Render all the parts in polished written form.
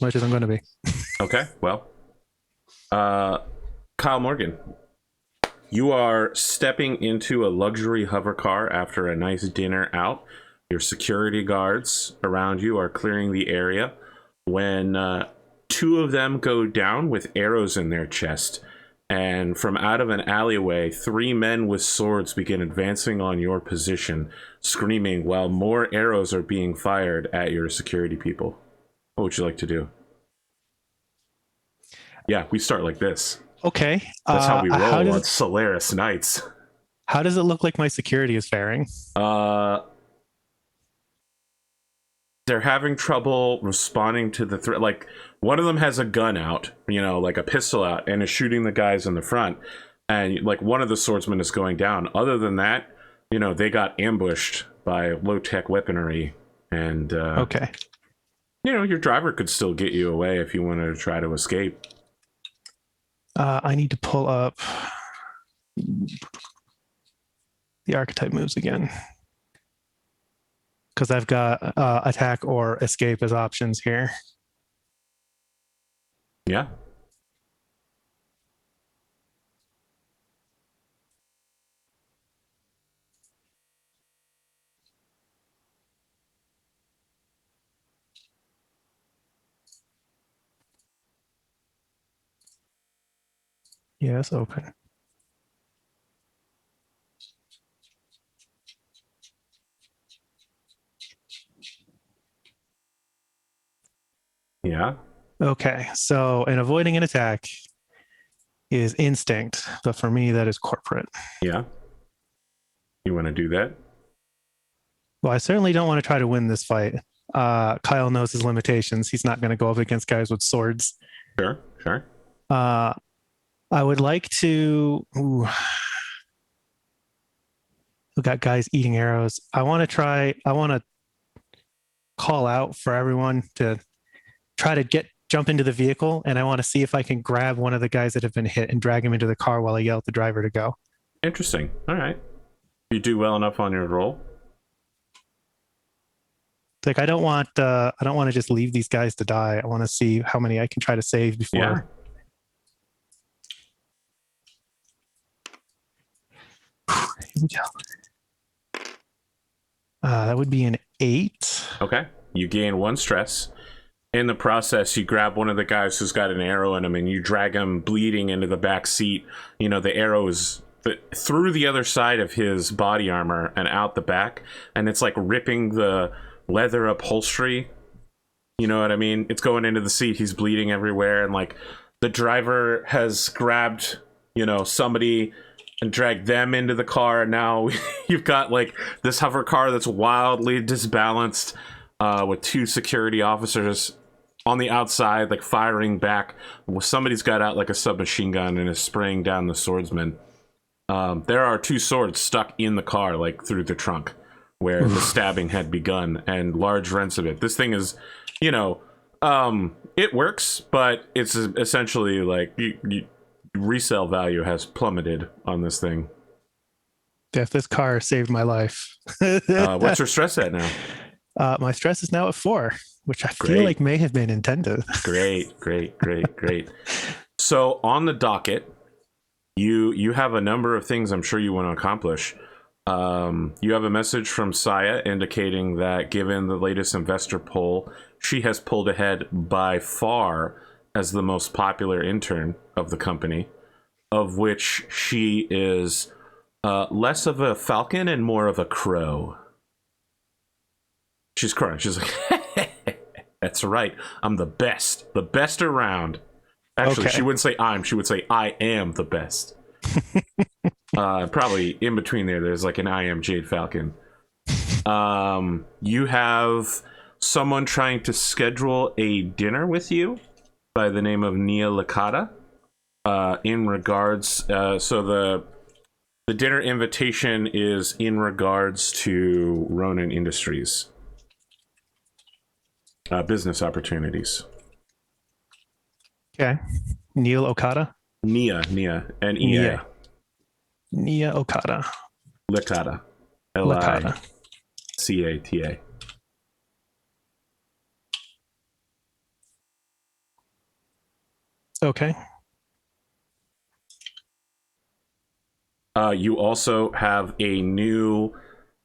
much as I'm going to be. Okay, well, Kyle Morgan, you are stepping into a luxury hover car after a nice dinner out. Your security guards around you are clearing the area when two of them go down with arrows in their chest. And from out of an alleyway, three men with swords begin advancing on your position, screaming while more arrows are being fired at your security people. What would you like to do? Yeah, we start like this. Okay. That's how we how roll does on Solaris Nights. how does it look like my security is faring? They're having trouble responding to the threat. Like, one of them has a gun out, like a pistol out, and is shooting the guys in the front. And like one of the swordsmen is going down. Other than that, they got ambushed by low-tech weaponry. And Okay. your driver could still get you away if you wanted to try to escape. I need to pull up the archetype moves again, because I've got attack or escape as options here. Yeah. Yes, open. Yeah. Okay, so and avoiding an attack is instinct, but for me that is corporate. Yeah. You want to do that? Well, I certainly don't want to try to win this fight. Kyle knows his limitations. He's not going to go up against guys with swords. Sure. I would like to. Ooh, we got guys eating arrows. I want to call out for everyone to try to jump into the vehicle, and I want to see if I can grab one of the guys that have been hit and drag him into the car while I yell at the driver to go. Interesting. All right. You do well enough on your roll. Like, I don't want to just leave these guys to die. I want to see how many I can try to save before. Yeah. Here we go. That would be an 8. Okay. You gain 1 stress. In the process, you grab one of the guys who's got an arrow in him and you drag him bleeding into the back seat. The arrow is through the other side of his body armor and out the back, and it's like ripping the leather upholstery. You know what I mean? It's going into the seat. He's bleeding everywhere, and like the driver has grabbed, somebody and dragged them into the car. And now you've got like this hover car that's wildly disbalanced, with 2 security officers on the outside, like firing back. Somebody's got out like a submachine gun and is spraying down the swordsman. There are 2 swords stuck in the car, like through the trunk where the stabbing had begun, and large rents of it. This thing is, it works, but it's essentially like resale value has plummeted on this thing. If this car saved my life. What's your stress at now? My stress is now at 4, which I feel like may have been intended. Great. So on the docket, you have a number of things I'm sure you want to accomplish. You have a message from Saya indicating that given the latest investor poll, she has pulled ahead by far as the most popular intern of the company, of which she is less of a falcon and more of a crow. She's crying. She's like, that's right. I'm the best around. Actually, Okay. She wouldn't say she would say I am the best. Probably in between there's like an I am Jade Falcon. You have someone trying to schedule a dinner with you by the name of Nia Licata. In regards, so the dinner invitation is in regards to Ronin Industries. Business opportunities. Okay. Neil Okada? Nia, N-E-A. Nia Okada. Licata. Licata. L-I-C-A-T-A. Okay. You also have a new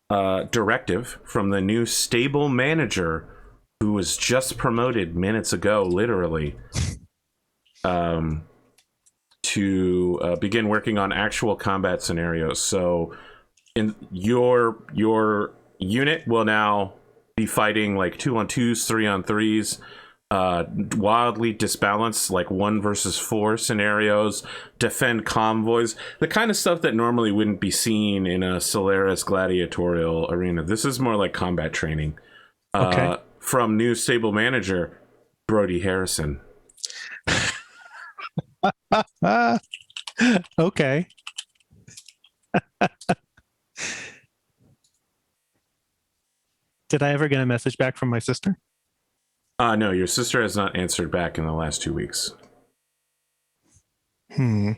directive from the new stable manager who was just promoted minutes ago, literally, to begin working on actual combat scenarios. So, in your unit will now be fighting like 2-on-2s, 3-on-3s, wildly disbalanced, like 1 versus 4 scenarios, defend convoys, the kind of stuff that normally wouldn't be seen in a Solaris gladiatorial arena. This is more like combat training. Okay. From new stable manager Brody Harrison. Okay. Did I ever get a message back from my sister? No, your sister has not answered back in the last 2 weeks. Hmm.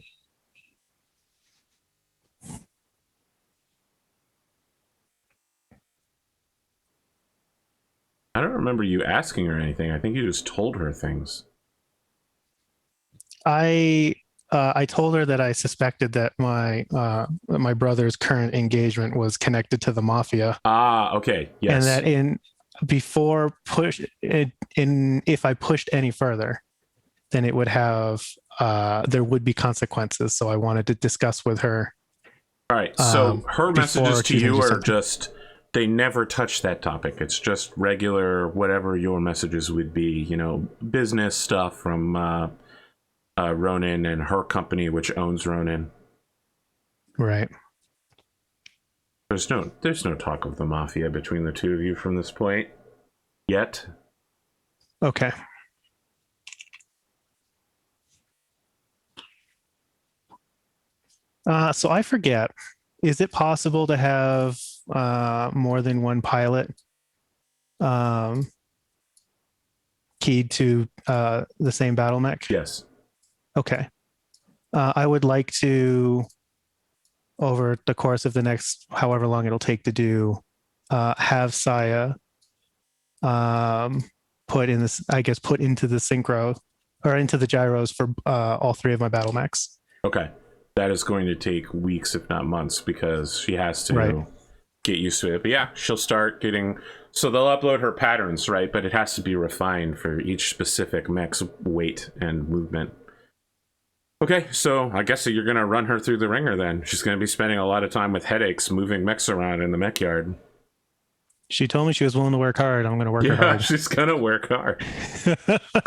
I don't remember you asking her anything. I think you just told her things. I told her that I suspected that my brother's current engagement was connected to the mafia, Ah, okay, yes. and that if I pushed any further, then it would have there would be consequences. So I wanted to discuss with her. All right, so her messages to you are something. just, they never touch that topic. It's just regular, whatever your messages would be, you know, business stuff from Ronin and her company, which owns Ronin. Right. There's no talk of the mafia between the two of you from this point yet. Okay. So I forget. Is it possible to have more than one pilot um, keyed to the same battle mech? Yes. Okay. I would like to, over the course of the next however long it'll take to do, have Saya put into the synchro or into the gyros for all 3 of my battle mechs. Okay. That is going to take weeks, if not months, because she has to get used to it. But yeah, she'll start getting... So they'll upload her patterns, right? But it has to be refined for each specific mech's weight and movement. Okay, so I guess you're going to run her through the ringer then. She's going to be spending a lot of time with headaches moving mechs around in the mech yard. She told me she was willing to work hard. I'm going to work her hard. She's going to work hard.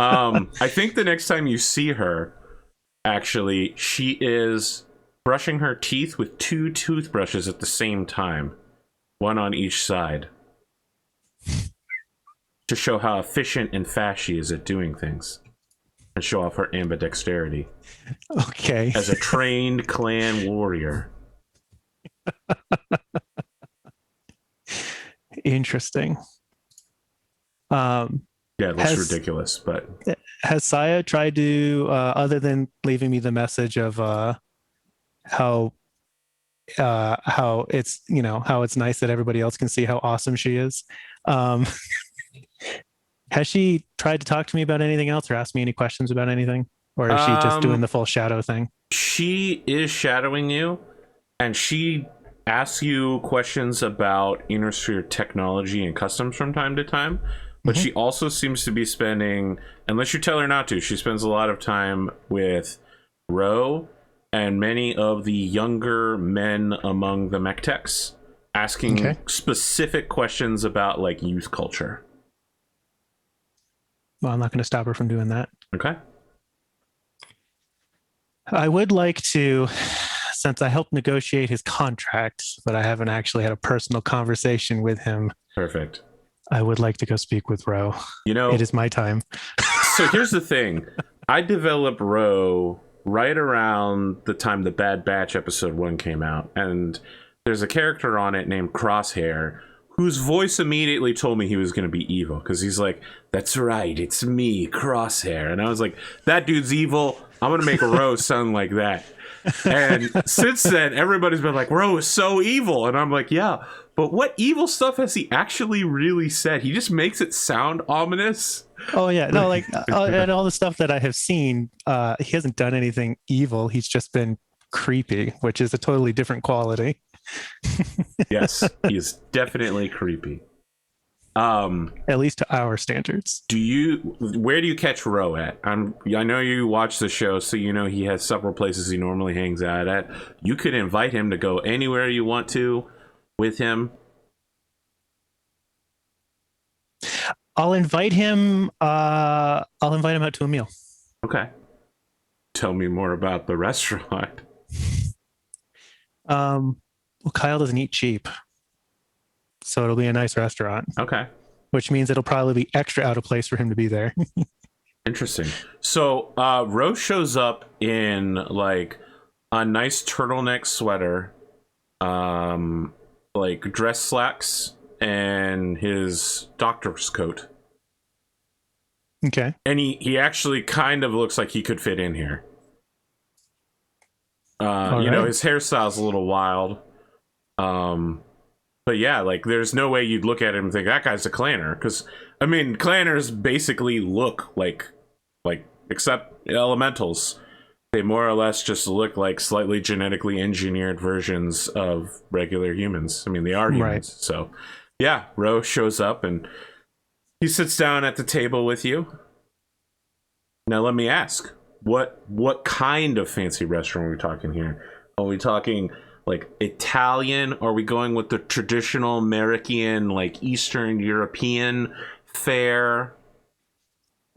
I think the next time you see her, actually, she is brushing her teeth with 2 toothbrushes at the same time, one on each side, to show how efficient and fast she is at doing things, and show off her ambidexterity. Okay. As a trained clan warrior. Interesting. Yeah, it looks ridiculous, but has Saya tried to, other than leaving me the message of how it's, you know, how it's nice that everybody else can see how awesome she is, has she tried to talk to me about anything else or ask me any questions about anything, or is she just doing the full shadow thing? She is shadowing you, and she asks you questions about Inner Sphere technology and customs from time to time. But she also seems to be spending, unless you tell her not to, she spends a lot of time with Ro and many of the younger men among the mech techs, asking specific questions about like youth culture. Well, I'm not going to stop her from doing that. Okay. I would like to, since I helped negotiate his contract, but I haven't actually had a personal conversation with him. Perfect. I would like to go speak with Ro. You know, it is my time. So here's the thing. I developed Ro right around the time the Bad Batch episode 1 came out. And there's a character on it named Crosshair whose voice immediately told me he was going to be evil, because he's like, "That's right, it's me, Crosshair," and I was like, "That dude's evil. I'm going to make Rose sound like that." And since then, everybody's been like, "Ro is so evil," and I'm like, "Yeah, but what evil stuff has he actually really said? He just makes it sound ominous." Oh yeah, no, like and all the stuff that I have seen, he hasn't done anything evil. He's just been creepy, which is a totally different quality. Yes, he is definitely creepy. At least to our standards. Where do you catch Ro at? I know you watch the show, so you know he has several places he normally hangs out at. You could invite him to go anywhere you want to with him. I'll invite him out to a meal. Okay. Tell me more about the restaurant. Well, Kyle doesn't eat cheap, so it'll be a nice restaurant. Okay. Which means it'll probably be extra out of place for him to be there. Interesting. So Rose shows up in like a nice turtleneck sweater, like dress slacks, and his doctor's coat. Okay. And he actually kind of looks like he could fit in here. You know, his hairstyle's a little wild. But yeah, like there's no way you'd look at him and think that guy's a clanner, because I mean, clanners basically look like except elementals, they more or less just look like slightly genetically engineered versions of regular humans. I mean, they are humans. Right. So yeah, Ro shows up and he sits down at the table with you. Now let me ask, what kind of fancy restaurant are we talking here? Are we talking like Italian? Are we going with the traditional American, like Eastern European fare?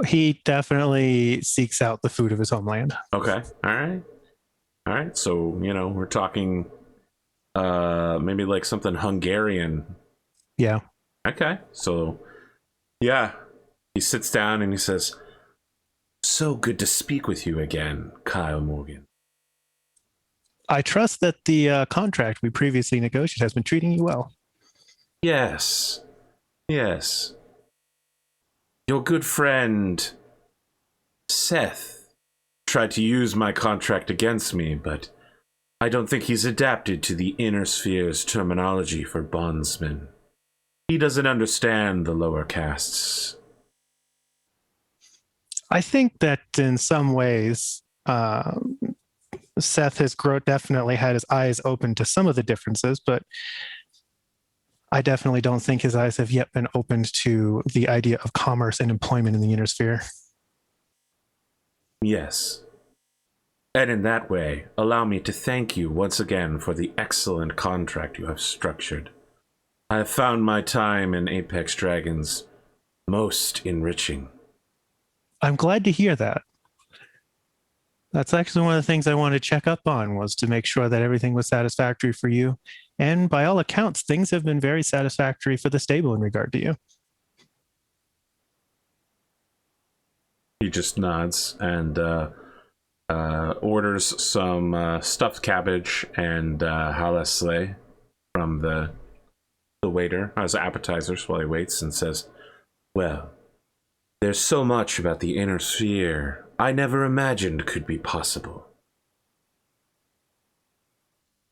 He definitely seeks out the food of his homeland. Okay. All right. So, you know, we're talking maybe like something Hungarian. Yeah. Okay. So, yeah. He sits down and he says, "So good to speak with you again, Kyle Morgan. I trust that the contract we previously negotiated has been treating you well." Yes. Your good friend, Seth, tried to use my contract against me, but I don't think he's adapted to the inner sphere's terminology for bondsmen. He doesn't understand the lower castes. I think that in some ways, Seth has definitely had his eyes open to some of the differences, but I definitely don't think his eyes have yet been opened to the idea of commerce and employment in the inner sphere. Yes. And in that way, allow me to thank you once again for the excellent contract you have structured. I have found my time in Apex Dragons most enriching. I'm glad to hear that. That's actually one of the things I wanted to check up on, was to make sure that everything was satisfactory for you. And by all accounts, things have been very satisfactory for the stable in regard to you. He just nods and orders some stuffed cabbage and halesle from the waiter as appetizers while he waits, and says, "Well, there's so much about the inner sphere I never imagined could be possible.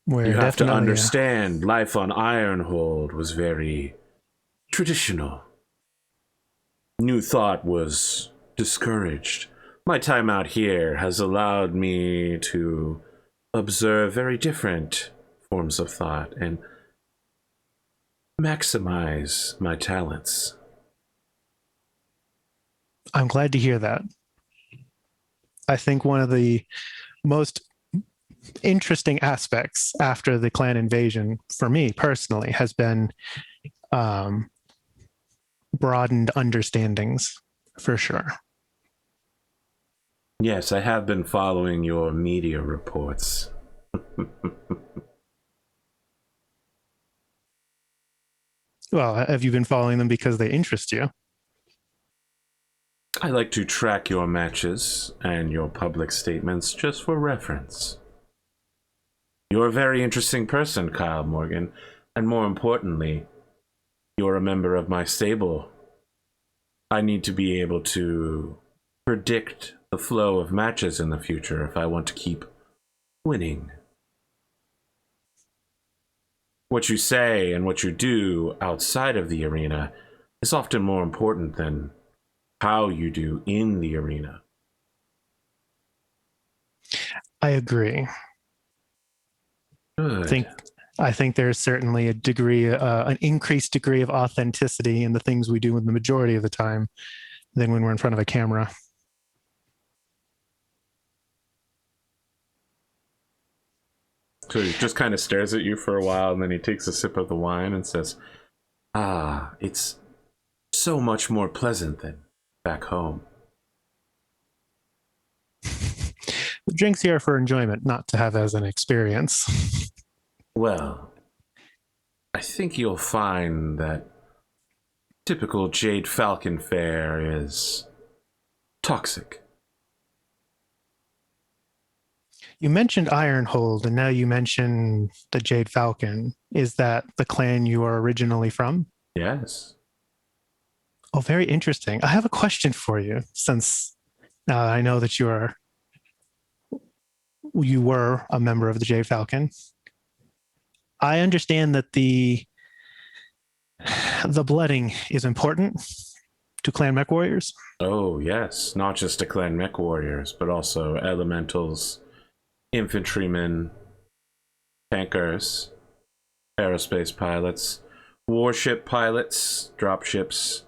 You have to understand, life on Ironhold was very traditional. New thought was discouraged. My time out here has allowed me to observe very different forms of thought and maximize my talents." I'm glad to hear that. I think one of the most interesting aspects after the clan invasion, for me personally, has been broadened understandings, for sure. Yes, I have been following your media reports. Well, have you been following them because they interest you? I like to track your matches and your public statements just for reference. You're a very interesting person, Kyle Morgan, and more importantly, you're a member of my stable. I need to be able to predict the flow of matches in the future if I want to keep winning. What you say and what you do outside of the arena is often more important than how you do in the arena. I agree. Good. I think there's certainly a degree, an increased degree of authenticity in the things we do in the majority of the time than when we're in front of a camera. So he just kind of stares at you for a while, and then he takes a sip of the wine and says, "Ah, it's so much more pleasant than back home." The drinks here are for enjoyment, not to have as an experience. Well, I think you'll find that typical Jade Falcon fare is toxic. You mentioned Ironhold, and now you mention the Jade Falcon. Is that the clan you are originally from? Yes. Oh, very interesting. I have a question for you, since I know that you were a member of the Jade Falcon. I understand that the blooding is important to clan mech warriors. Oh, yes. Not just to clan mech warriors, but also elementals, infantrymen, tankers, aerospace pilots, warship pilots, dropships.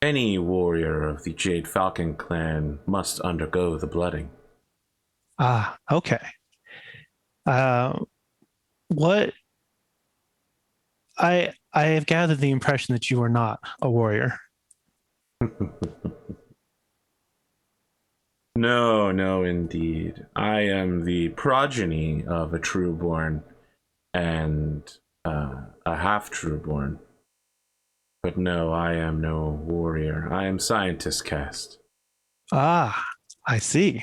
Any warrior of the Jade Falcon clan must undergo the blooding. Ah, okay. What I have gathered the impression that you are not a warrior. No, indeed. I am the progeny of a trueborn and a half trueborn. But no, I am no warrior. I am scientist caste. Ah, I see.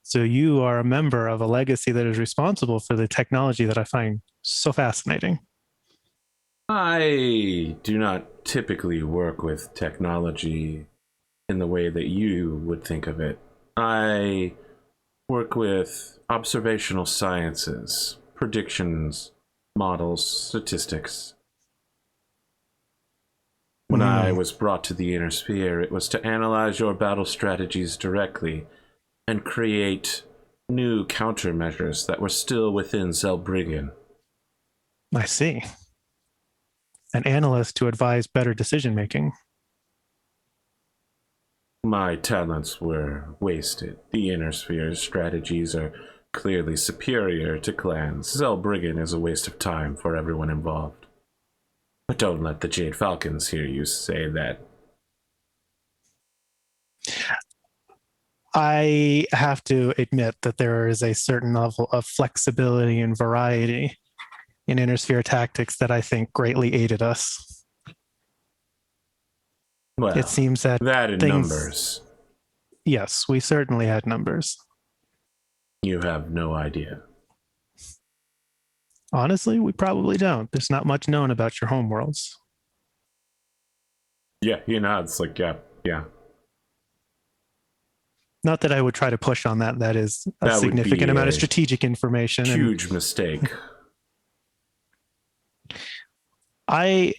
So you are a member of a legacy that is responsible for the technology that I find so fascinating. I do not typically work with technology in the way that you would think of it. I work with observational sciences, predictions, models, statistics. When I was brought to the Inner Sphere, it was to analyze your battle strategies directly and create new countermeasures that were still within Zelbriggen. I see. An analyst to advise better decision making. My talents were wasted. The Inner Sphere's strategies are clearly superior to clans. Zelbriggen is a waste of time for everyone involved. But don't let the Jade Falcons hear you say that. I have to admit that there is a certain level of flexibility and variety in Inner Sphere tactics that I think greatly aided us. Well, It seems that in numbers. Yes, we certainly had numbers. You have no idea. Honestly, we probably don't. There's not much known about your homeworlds. Yeah, he nods like, yeah. Not that I would try to push on that. That is a That would significant be amount a of strategic information. Huge mistake. As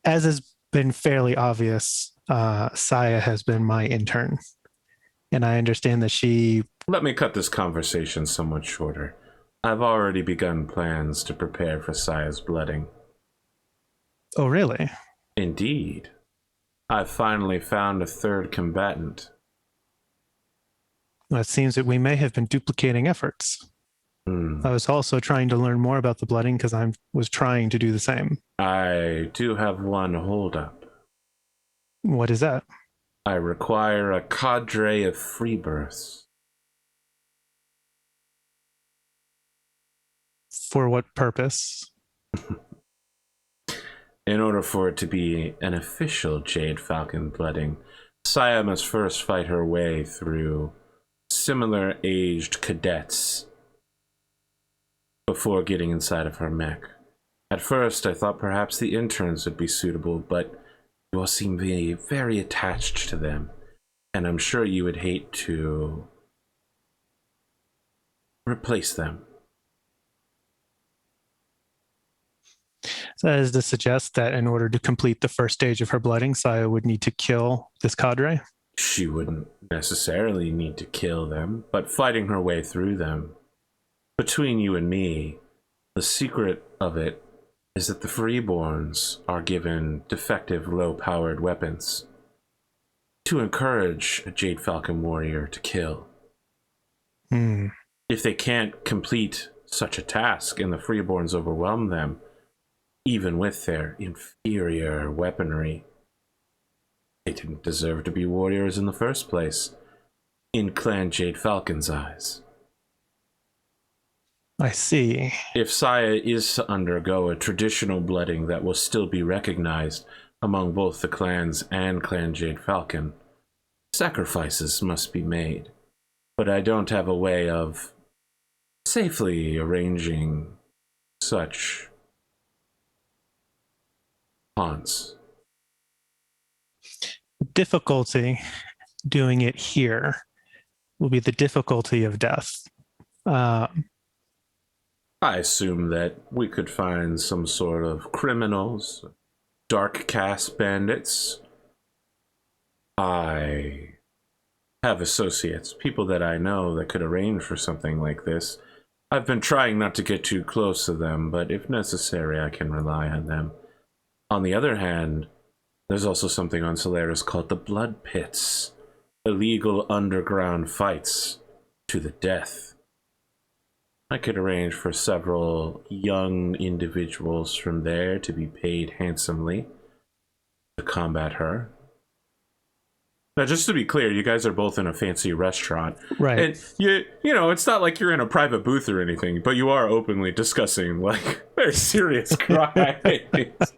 has been fairly obvious, Saya has been my intern. And I understand that she... Let me cut this conversation somewhat shorter. I've already begun plans to prepare for Saya's blooding. Oh, really? Indeed. I've finally found a third combatant. Well, it seems that we may have been duplicating efforts. I was also trying to learn more about the blooding because I was trying to do the same. I do have one holdup. What is that? I require a cadre of freebirths. For what purpose? In order for it to be an official Jade Falcon blooding, Saya must first fight her way through similar aged cadets before getting inside of her mech. At first, I thought perhaps the interns would be suitable, but you all seem to be very attached to them, and I'm sure you would hate to replace them. So that is to suggest that in order to complete the first stage of her blooding, Saya would need to kill this cadre? She wouldn't necessarily need to kill them, but fighting her way through them. Between you and me, the secret of it is that the Freeborns are given defective, low-powered weapons to encourage a Jade Falcon warrior to kill. If they can't complete such a task and the Freeborns overwhelm them, even with their inferior weaponry, they didn't deserve to be warriors in the first place, in Clan Jade Falcon's eyes. I see. If Saya is to undergo a traditional blooding that will still be recognized among both the clans and Clan Jade Falcon, sacrifices must be made. But I don't have a way of safely arranging such haunts. Difficulty doing it here will be the difficulty of death. I assume that we could find some sort of criminals, dark caste bandits. I have associates, people that I know that could arrange for something like this. I've been trying not to get too close to them, but if necessary, I can rely on them. On the other hand, there's also something on Solaris called the Blood Pits, illegal underground fights to the death. I could arrange for several young individuals from there to be paid handsomely to combat her. Now, just to be clear, you guys are both in a fancy restaurant. Right. And you know, it's not like you're in a private booth or anything, but you are openly discussing, like, very serious crimes.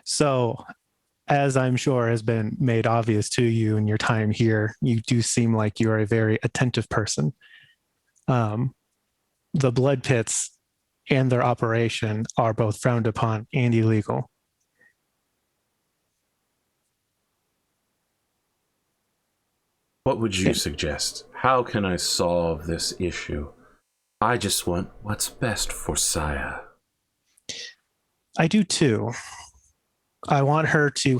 So, as I'm sure has been made obvious to you in your time here, you do seem like you're a very attentive person. The blood pits and their operation are both frowned upon and illegal. What would you suggest? How can I solve this issue? I just want what's best for Saya. I do too. I want her to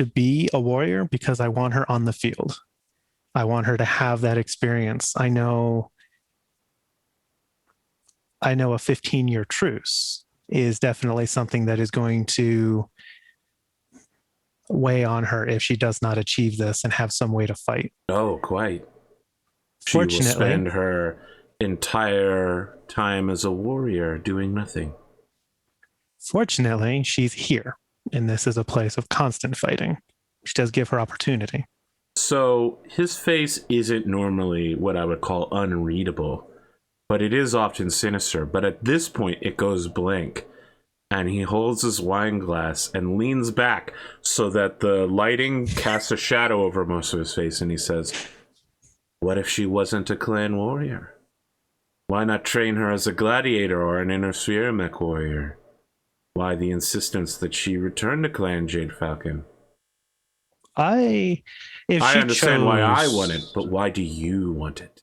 be a warrior because I want her on the field. I want her to have that experience. I know a 15-year truce is definitely something that is going to weigh on her if she does not achieve this and have some way to fight. Oh, quite. She will spend her entire time as a warrior doing nothing. Fortunately, she's here, and this is a place of constant fighting, which does give her opportunity. So his face isn't normally what I would call unreadable, but it is often sinister. But at this point, it goes blank, and he holds his wine glass and leans back so that the lighting casts a shadow over most of his face, and he says, "What if she wasn't a clan warrior? Why not train her as a gladiator or an inner sphere mech warrior? Why the insistence that she return to Clan Jade Falcon?" I understand why I want it, but why do you want it?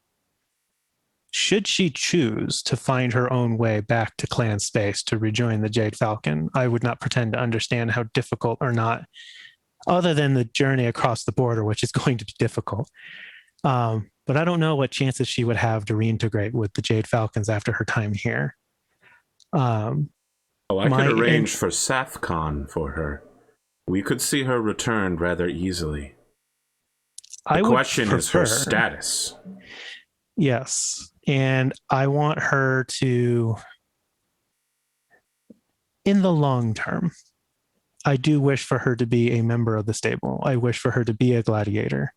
Should she choose to find her own way back to clan space to rejoin the Jade Falcon, I would not pretend to understand how difficult or not, other than the journey across the border, which is going to be difficult. But I don't know what chances she would have to reintegrate with the Jade Falcons after her time here. I could arrange for SAFCON for her. We could see her returned rather easily. The question is her status. Yes. And I want her to, in the long term, I do wish for her to be a member of the stable. I wish for her to be a gladiator.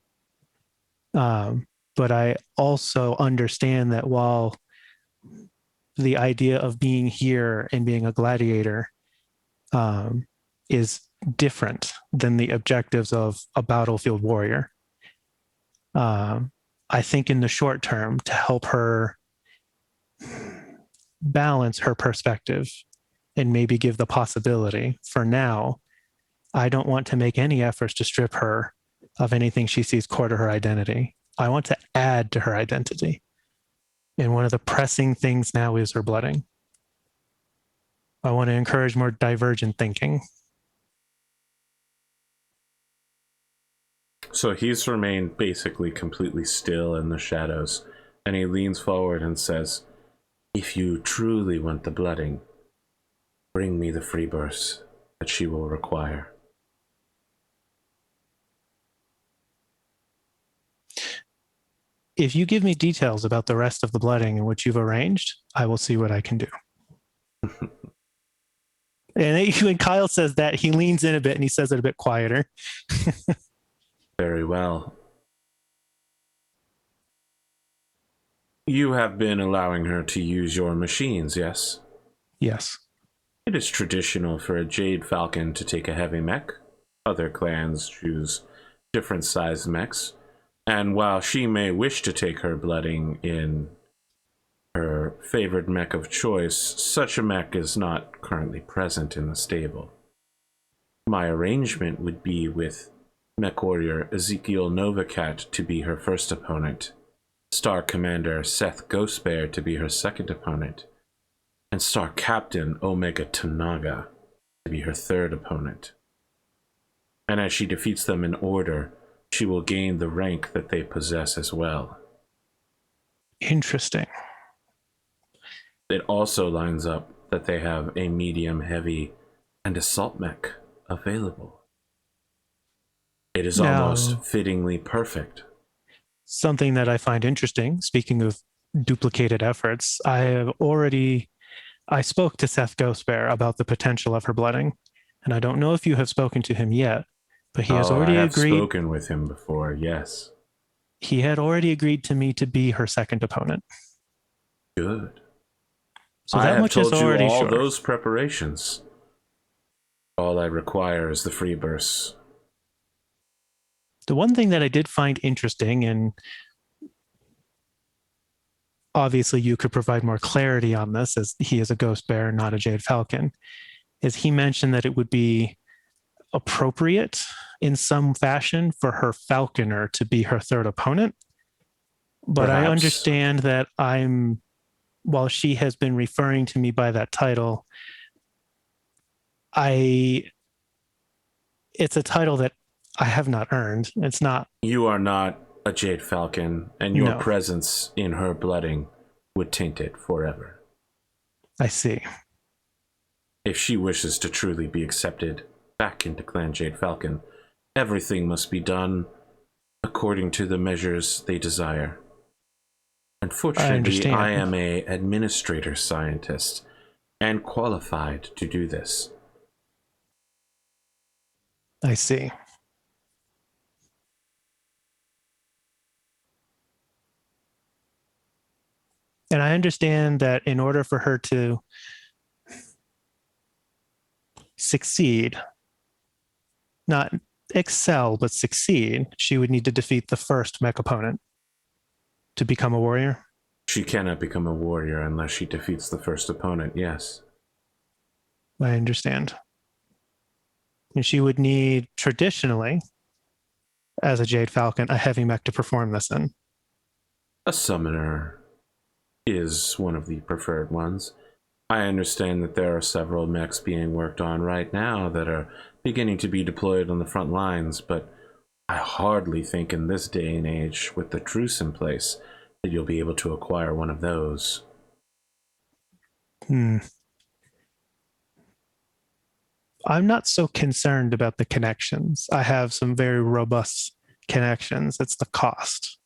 But I also understand that while the idea of being here and being a gladiator is different than the objectives of a battlefield warrior, I think in the short term, to help her balance her perspective and maybe give the possibility. For now, I don't want to make any efforts to strip her of anything she sees core to her identity. I want to add to her identity. And one of the pressing things now is her blooding. I want to encourage more divergent thinking. So he's remained basically completely still in the shadows, and he leans forward and says, "If you truly want the blooding, bring me the freebirths that she will require." If you give me details about the rest of the blooding and what you've arranged, I will see what I can do. And when Kyle says that, he leans in a bit and he says it a bit quieter. Very well. You have been allowing her to use your machines, yes? Yes. It is traditional for a Jade Falcon to take a heavy mech. Other clans choose different sized mechs. And while she may wish to take her blooding in her favored mech of choice, such a mech is not currently present in the stable. My arrangement would be with Mech Warrior Ezekiel Novacat to be her first opponent, Star Commander Seth Ghostbear to be her second opponent, and Star Captain Omega Tanaga to be her third opponent. And as she defeats them in order, she will gain the rank that they possess as well. Interesting. It also lines up that they have a medium, heavy, and assault mech available. It is almost fittingly perfect. Something that I find interesting, speaking of duplicated efforts, I spoke to Seth Ghostbear about the potential of her blooding, and I don't know if you have spoken to him yet, but he has already I have agreed. Spoken with him before, yes. He had already agreed to me to be her second opponent. Good. So that much is already all sure. Those preparations. All I require is the free bursts. The one thing that I did find interesting, and obviously you could provide more clarity on this, as he is a ghost bear, not a Jade Falcon, is he mentioned that it would be appropriate in some fashion for her falconer to be her third opponent. But Perhaps. I understand that while she has been referring to me by that title, it's a title that I have not earned. It's not. You are not a Jade Falcon, and your presence in her blooding would taint it forever. I see. If she wishes to truly be accepted back into Clan Jade Falcon, everything must be done according to the measures they desire. Unfortunately, I am an administrator scientist and qualified to do this. I see. And I understand that in order for her to succeed, not excel, but succeed, she would need to defeat the first mech opponent to become a warrior. She cannot become a warrior unless she defeats the first opponent, yes. I understand. And she would need, traditionally, as a Jade Falcon, a heavy mech to perform this in. A summoner is one of the preferred ones. I understand that there are several mechs being worked on right now that are beginning to be deployed on the front lines, but I hardly think in this day and age, with the truce in place, that you'll be able to acquire one of those. I'm not so concerned about the connections. I have some very robust connections. It's the cost.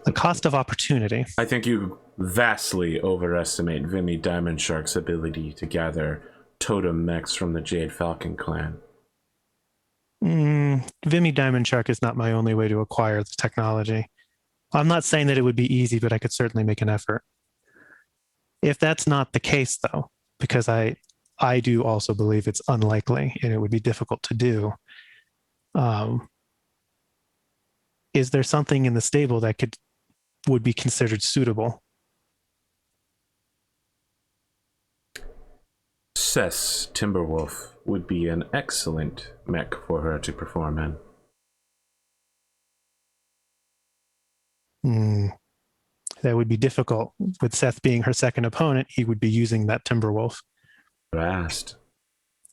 The cost of opportunity. I think you vastly overestimate Vimy Diamond Shark's ability to gather totem mechs from the Jade Falcon clan. Vimy Diamond Shark is not my only way to acquire the technology. I'm not saying that it would be easy, but I could certainly make an effort. If that's not the case, though, because I do also believe it's unlikely and it would be difficult to do. is there something in the stable that would be considered suitable? Seth's Timberwolf would be an excellent mech for her to perform in. That would be difficult. With Seth being her second opponent, he would be using that Timberwolf. Vast.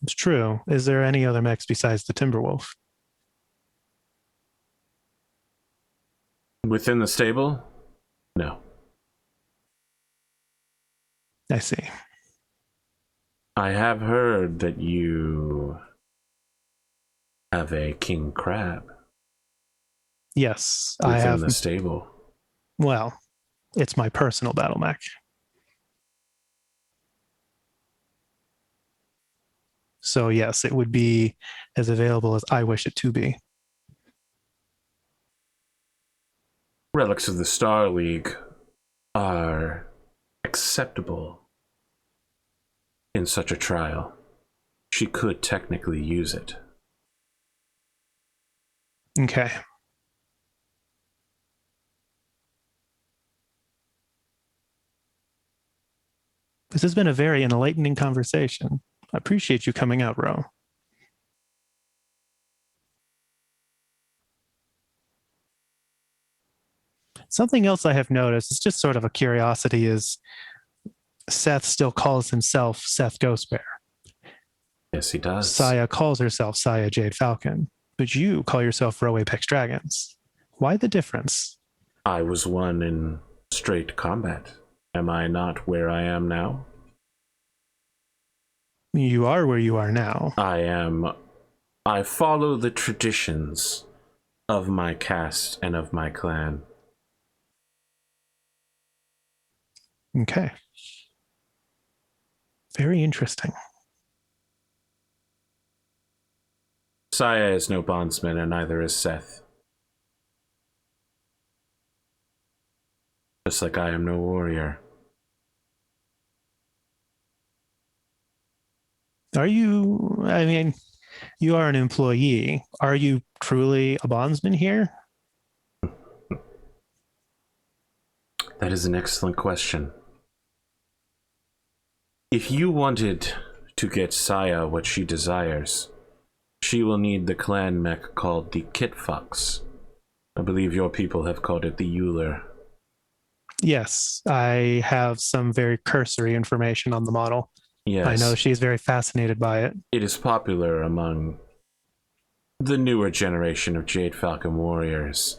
It's true. Is there any other mechs besides the Timberwolf? Within the stable? No. I see. I have heard that you have a king crab. Yes, within I have. The stable. Well, it's my personal battle mech. So yes, it would be as available as I wish it to be. Relics of the Star League are acceptable in such a trial. She could technically use it. Okay. This has been a very enlightening conversation. I appreciate you coming out, Ro. Something else I have noticed, it's just sort of a curiosity, is Seth still calls himself Seth Ghostbear. Yes, he does. Saya calls herself Saya Jade Falcon, but you call yourself Ro Apex Dragons. Why the difference? I was one in straight combat. Am I not where I am now? You are where you are now. I am. I follow the traditions of my caste and of my clan. Okay. Very interesting. Saya is no bondsman, and neither is Seth. Just like I am no warrior. Are you, I mean, you are an employee. Are you truly a bondsman here? That is an excellent question. If you wanted to get Saya what she desires, she will need the clan mech called the Kit Fox. I believe your people have called it the Euler. Yes, I have some very cursory information on the model. Yes. I know she's very fascinated by it. It is popular among the newer generation of Jade Falcon warriors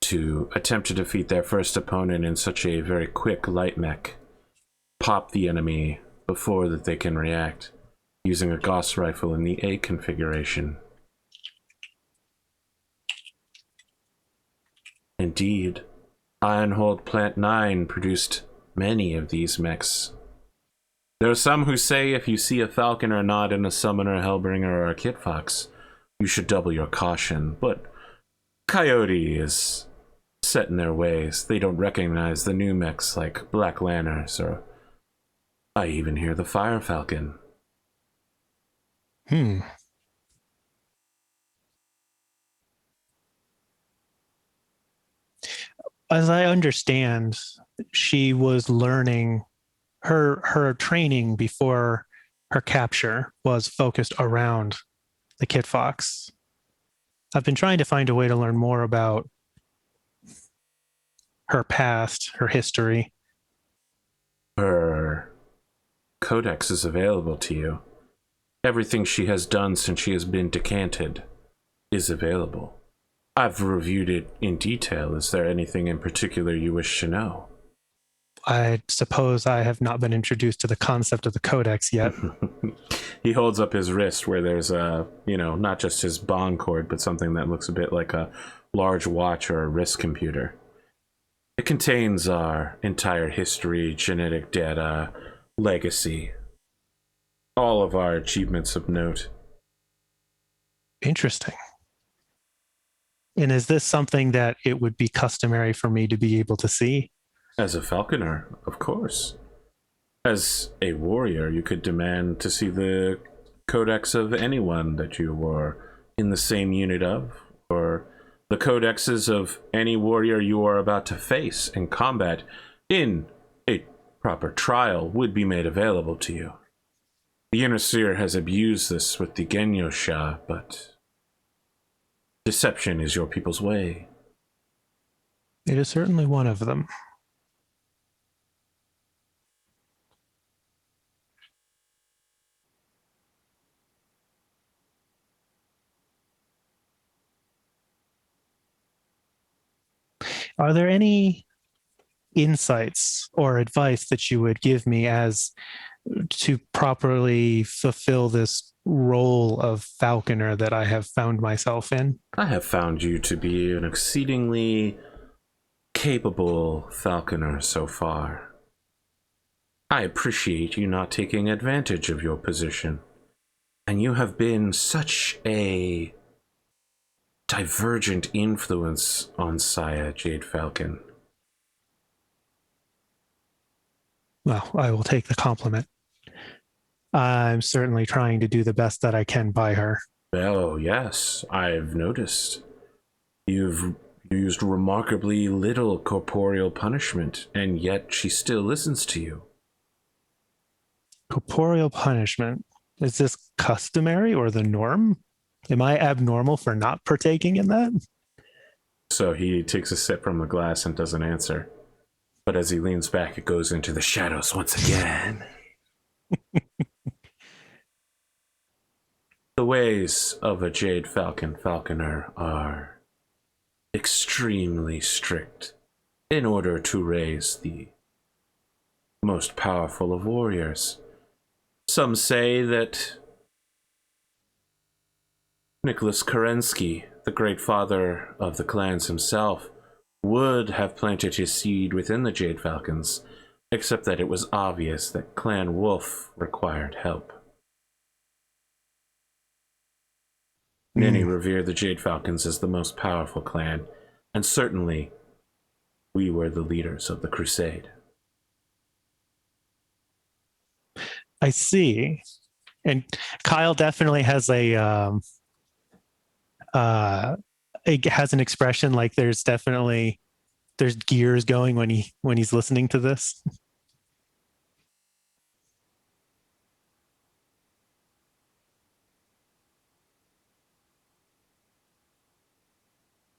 to attempt to defeat their first opponent in such a very quick light mech. Pop the enemy before that they can react, using a Gauss rifle in the A configuration. Indeed, Ironhold Plant 9 produced many of these mechs. There are some who say if you see a Falcon or not in a Summoner, Hellbringer, or a Kit Fox, you should double your caution, but Coyote is set in their ways. They don't recognize the new mechs like Black Lanterns, or I even hear the Fire Falcon. As I understand, she was learning her training before her capture was focused around the Kit Fox. I've been trying to find a way to learn more about her past, her history. Her codex is available to you. Everything she has done since she has been decanted is available. I've reviewed it in detail. Is there anything in particular you wish to know? I suppose I have not been introduced to the concept of the codex yet. He holds up his wrist where there's a, not just his bond cord, but something that looks a bit like a large watch or a wrist computer. It contains our entire history, genetic data, legacy, all of our achievements of note. Interesting. And is this something that it would be customary for me to be able to see? As a falconer, of course. As a warrior, you could demand to see the codex of anyone that you were in the same unit of, or The codexes of any warrior you are about to face in combat in a proper trial would be made available to you. The Inner Seer has abused this with the Genyo Shah, but deception is your people's way. It is certainly one of them. Are there any insights or advice that you would give me as to properly fulfill this role of falconer that I have found myself in? I have found you to be an exceedingly capable falconer so far. I appreciate you not taking advantage of your position, and you have been such a divergent influence on Saya Jade Falcon. Well, I will take the compliment. I'm certainly trying to do the best that I can by her. Well, yes, I've noticed. You've used remarkably little corporeal punishment, and yet she still listens to you. Corporeal punishment. Is this customary or the norm? Am I abnormal for not partaking in that? So he takes a sip from the glass and doesn't answer. But as he leans back, it goes into the shadows once again. The ways of a Jade Falconer are extremely strict in order to raise the most powerful of warriors. Some say that Nicholas Kerensky, the great father of the clans himself, would have planted his seed within the Jade Falcons, except that it was obvious that Clan Wolf required help. Many revere the Jade Falcons as the most powerful clan, and certainly we were the leaders of the crusade. I see. And Kyle definitely has has an expression like there's gears going when he's listening to this.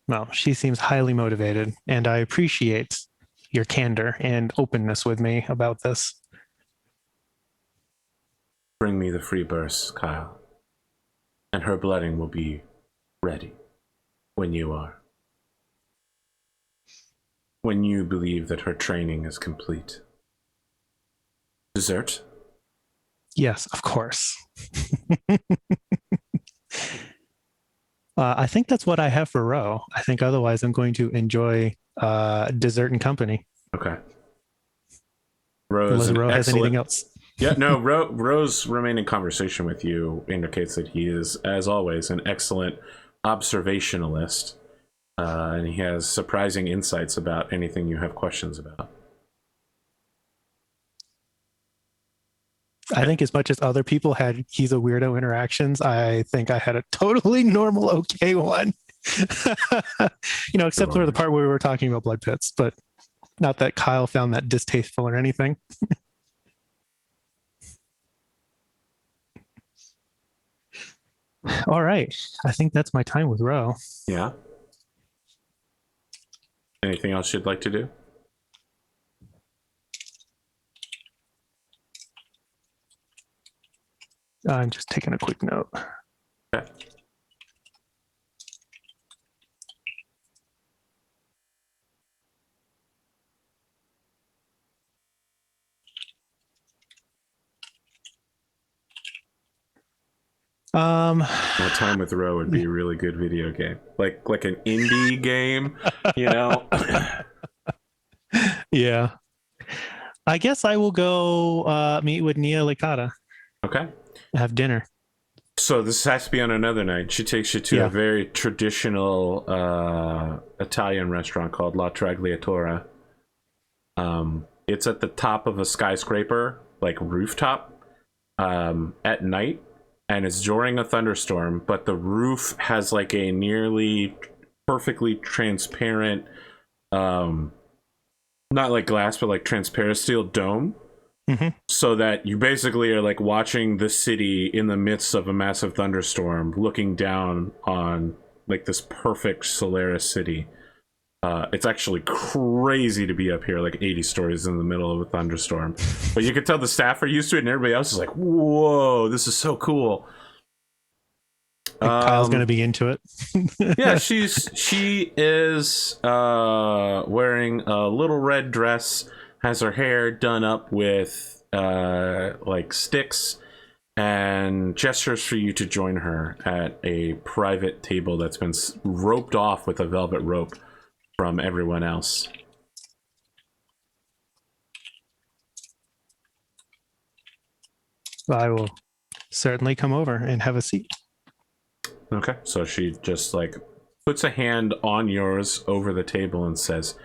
Well, she seems highly motivated, and I appreciate your candor and openness with me about this. Bring me the free burst, Kyle, and her blooding will be ready when you are. When you believe that her training is complete. Dessert? Yes, of course. I think that's what I have for Ro. I think otherwise I'm going to enjoy dessert and company. Okay. Unless Ro has anything else. Yeah, no, Ro's remaining conversation with you indicates that he is, as always, an excellent observationalist. And he has surprising insights about anything you have questions about. I think as much as other people had he's a weirdo interactions, I think I had a totally normal, okay one. Except for the part where we were talking about blood pits, but not that Kyle found that distasteful or anything. All right. I think that's my time with Ro. Yeah. Anything else you'd like to do? I'm just taking a quick note. Okay. My time with Ro would be a really good video game, like an indie game, Yeah. I guess I will go meet with Nia Licata. Okay. Have dinner. So this has to be on another night. She takes you to a very traditional Italian restaurant called La Tragliatora. It's at the top of a skyscraper, like rooftop, at night, and it's during a thunderstorm, but the roof has like a nearly perfectly transparent, not like glass, but like transparent steel dome. Mm-hmm. So that you basically are like watching the city in the midst of a massive thunderstorm, looking down on like this perfect Solaris city. It's actually crazy to be up here, like 80 stories in the middle of a thunderstorm. But you can tell the staff are used to it, and everybody else is like, "Whoa, this is so cool." Kyle's going to be into it. Yeah, she is wearing a little red dress, has her hair done up with like sticks, and gestures for you to join her at a private table that's been roped off with a velvet rope from everyone else. I will certainly come over and have a seat. Okay, so she just like puts a hand on yours over the table and says,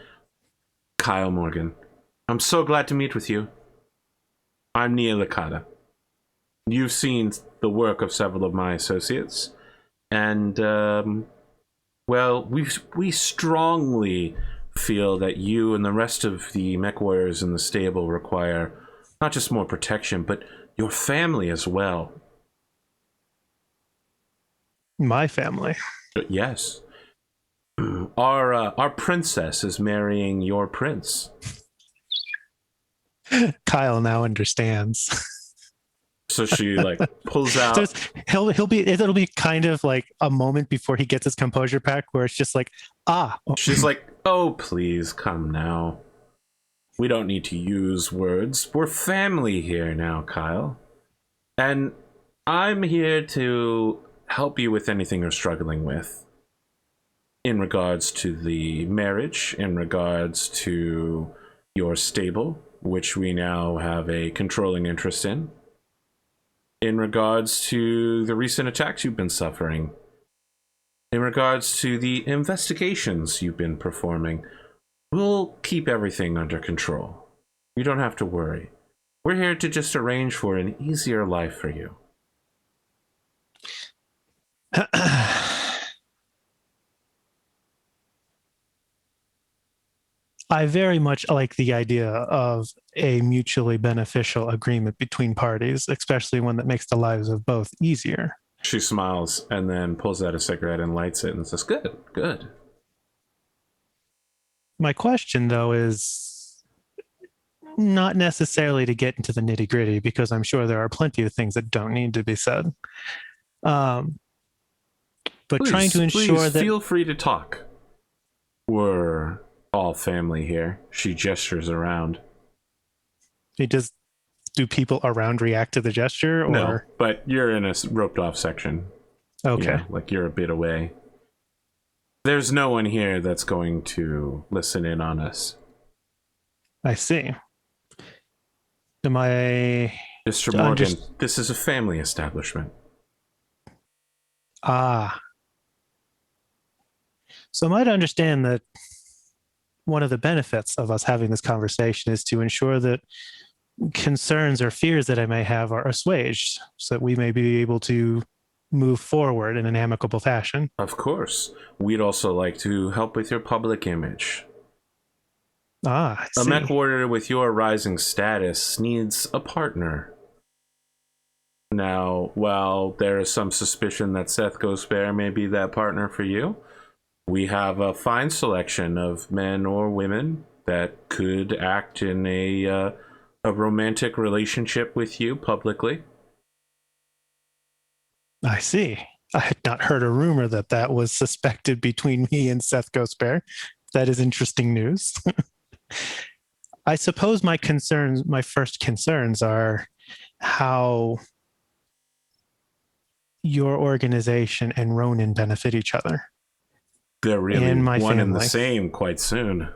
"Kyle Morgan, I'm so glad to meet with you. I'm Nia Licata. You've seen the work of several of my associates, and well, we strongly feel that you and the rest of the mech warriors in the stable require not just more protection, but your family as well." My family. Yes. Our princess is marrying your prince. Kyle now understands. So she like pulls out. So it'll be kind of like a moment before he gets his composure back, where it's just like, She's like, "Oh, please come now. We don't need to use words. We're family here now, Kyle. And I'm here to help you with anything you're struggling with. In regards to the marriage, in regards to your stable, which we now have a controlling interest in regards to the recent attacks you've been suffering, in regards to the investigations you've been performing. We'll keep everything under control. You don't have to worry. We're here to just arrange for an easier life for you." I very much like the idea of a mutually beneficial agreement between parties, especially one that makes the lives of both easier. She smiles and then pulls out a cigarette and lights it and says, "Good, good." My question, though, is not necessarily to get into the nitty gritty, because I'm sure there are plenty of things that don't need to be said. But Please, trying to ensure that... feel free to talk. We're all family here. She gestures around. Do people around react to the gesture? Or... No, but you're in a roped off section. Okay. You know, like you're a bit away. There's no one here that's going to listen in on us. I see. Am I... Mr. Morgan, this is a family establishment. So am I to understand that one of the benefits of us having this conversation is to ensure that concerns or fears that I may have are assuaged, so that we may be able to move forward in an amicable fashion? Of course. We'd also like to help with your public image. I see. A mech warrior with your rising status needs a partner. Now, while there is some suspicion that Seth Ghostbear may be that partner for you, we have a fine selection of men or women that could act in a romantic relationship with you publicly. I see. I had not heard a rumor that was suspected between me and Seth Ghostbear. That is interesting news. I suppose my first concerns are how your organization and Ronin benefit each other. They're really and my one family. and the same quite soon.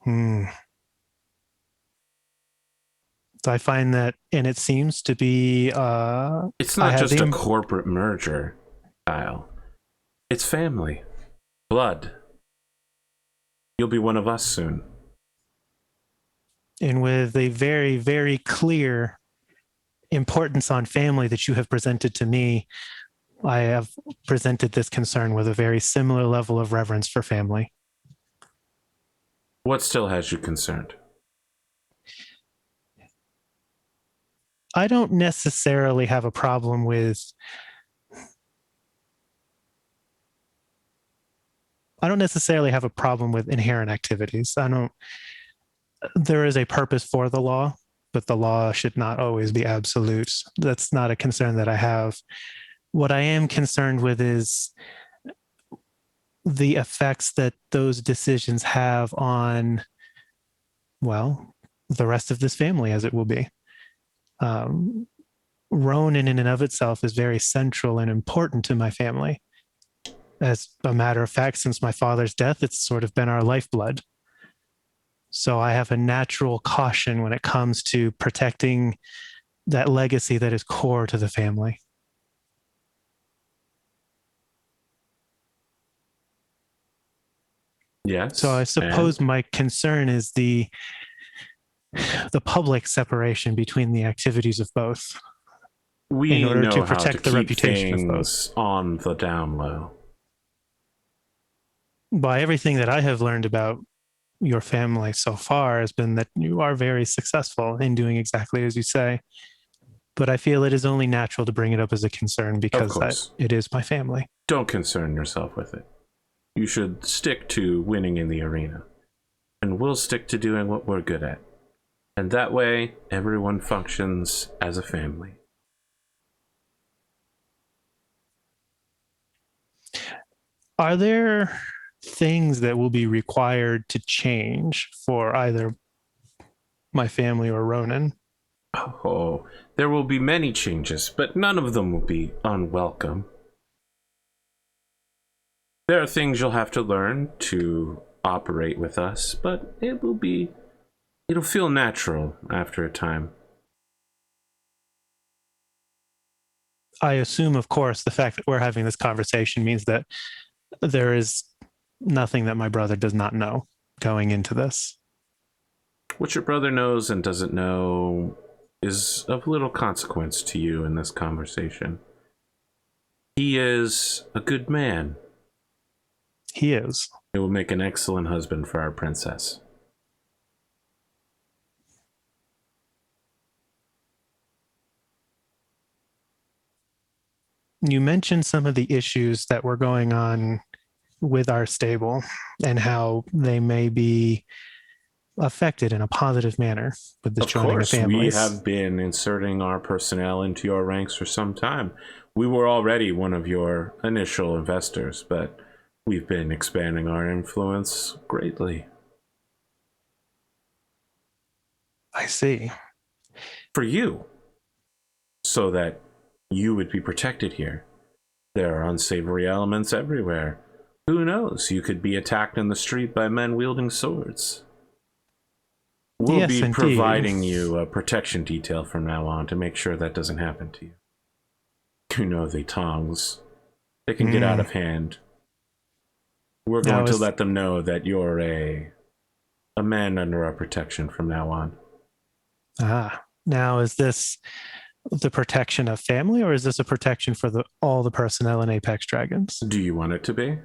So I find that, and it seems to be... it's not just a corporate merger, Kyle. It's family. Blood. You'll be one of us soon. And with a very, very clear importance on family that you have presented to me, I have presented this concern with a very similar level of reverence for family. What still has you concerned? I don't necessarily have a problem with inherent activities. There is a purpose for the law, but the law should not always be absolute. That's not a concern that I have. What I am concerned with is the effects that those decisions have on, well, the rest of this family, as it will be. Um, Ronan, in and of itself, is very central and important to my family. As a matter of fact, since my father's death, it's sort of been our lifeblood. So I have a natural caution when it comes to protecting that legacy that is core to the family. Yes. So I suppose my concern is the public separation between the activities of both in We order to know how to protect the keep reputation of both. things on the down low. By everything that I have learned about your family so far has been that you are very successful in doing exactly as you say. But I feel it is only natural to bring it up as a concern because it is my family. Don't concern yourself with it. You should stick to winning in the arena. And we'll stick to doing what we're good at. And that way, everyone functions as a family. Are there things that will be required to change for either my family or Ronan? Oh, there will be many changes, but none of them will be unwelcome. There are things you'll have to learn to operate with us, but it'll feel natural after a time. I assume, of course, the fact that we're having this conversation means that there is nothing that my brother does not know going into this. What your brother knows and doesn't know is of little consequence to you in this conversation. He is a good man. He is. He will make an excellent husband for our princess. You mentioned some of the issues that were going on with our stable and how they may be affected in a positive manner with this joining of families. We have been inserting our personnel into your ranks for some time. We were already one of your initial investors, but we've been expanding our influence greatly. I see. For you, so that you would be protected here. There are unsavory elements everywhere. Who knows? You could be attacked in the street by men wielding swords. We'll be providing you a protection detail from now on to make sure that doesn't happen to you. You know the tongues. They can get out of hand. We're going to let them know that you're a man under our protection from now on. Now is this the protection of family, or is this a protection for all the personnel in Apex Dragons? Do you want it to be?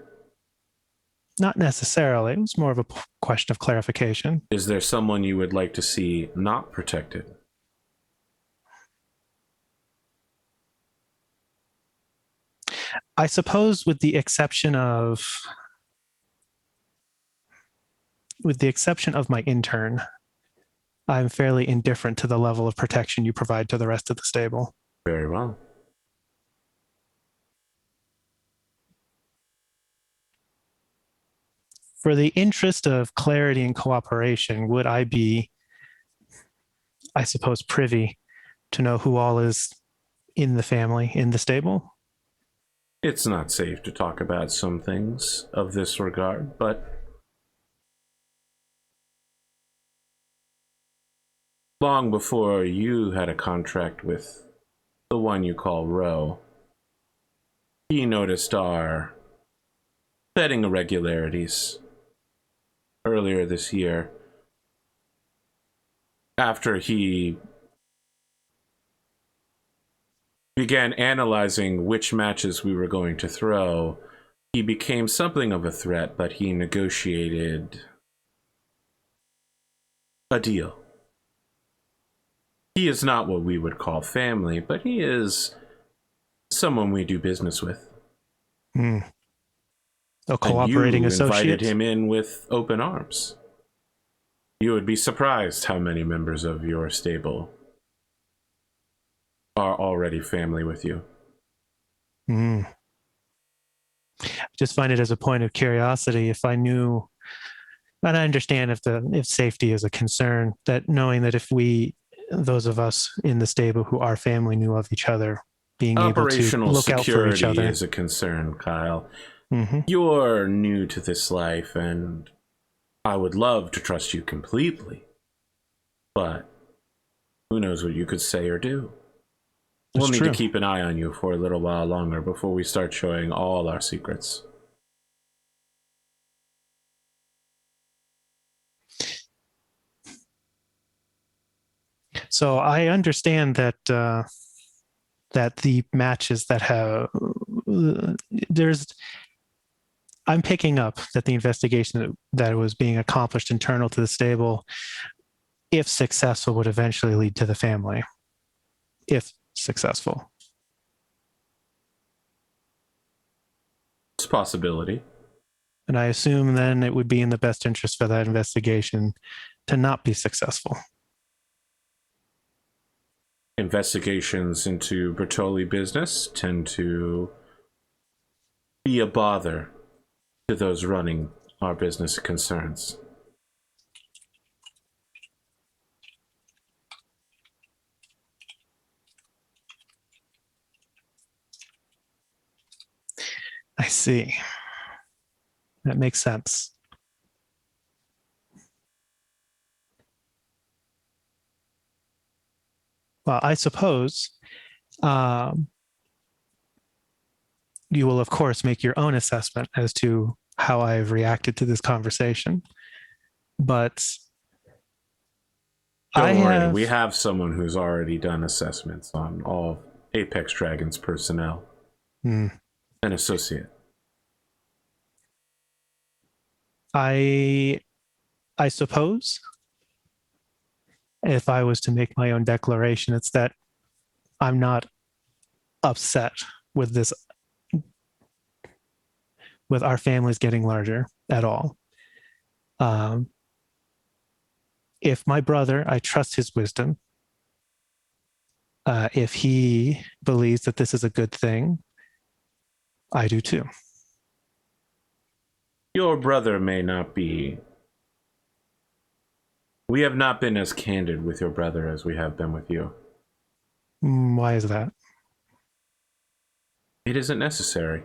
Not necessarily. It was more of a question of clarification. Is there someone you would like to see not protected? I suppose with the exception of my intern, I'm fairly indifferent to the level of protection you provide to the rest of the stable. Very well. For the interest of clarity and cooperation, would I be, I suppose, privy to know who all is in the family, in the stable? It's not safe to talk about some things of this regard, but long before you had a contract with the one you call Ro, he noticed our betting irregularities earlier this year after he began analyzing which matches we were going to throw, he became something of a threat, but he negotiated a deal. He is not what we would call family, but he is someone we do business with. A cooperating and you associate? invited him in with open arms. You would be surprised how many members of your stable are already family with you. I just find it as a point of curiosity. If I knew, and I understand if safety is a concern, that knowing that if those of us in the stable who are family knew of each other, being able to look out for each other. Operational security is a concern, Kyle. Mm-hmm. You're new to this life, and I would love to trust you completely. But who knows what you could say or do. We'll need to keep an eye on you for a little while longer before we start showing all our secrets. So I understand that that the matches that have I'm picking up that the investigation that was being accomplished internal to the stable, if successful, would eventually lead to the family. If successful. It's a possibility. And I assume then it would be in the best interest for that investigation to not be successful. Investigations into Bertolli business tend to be a bother to those running our business concerns. I see. That makes sense. Well, I suppose you will, of course, make your own assessment as to how I've reacted to this conversation. But don't worry, we have someone who's already done assessments on all Apex Dragons personnel. An associate. I suppose if I was to make my own declaration, it's that I'm not upset with this, with our families getting larger at all. If my brother, I trust his wisdom. If he believes that this is a good thing, I do too. Your brother may not be. We have not been as candid with your brother as we have been with you. Why is that? It isn't necessary.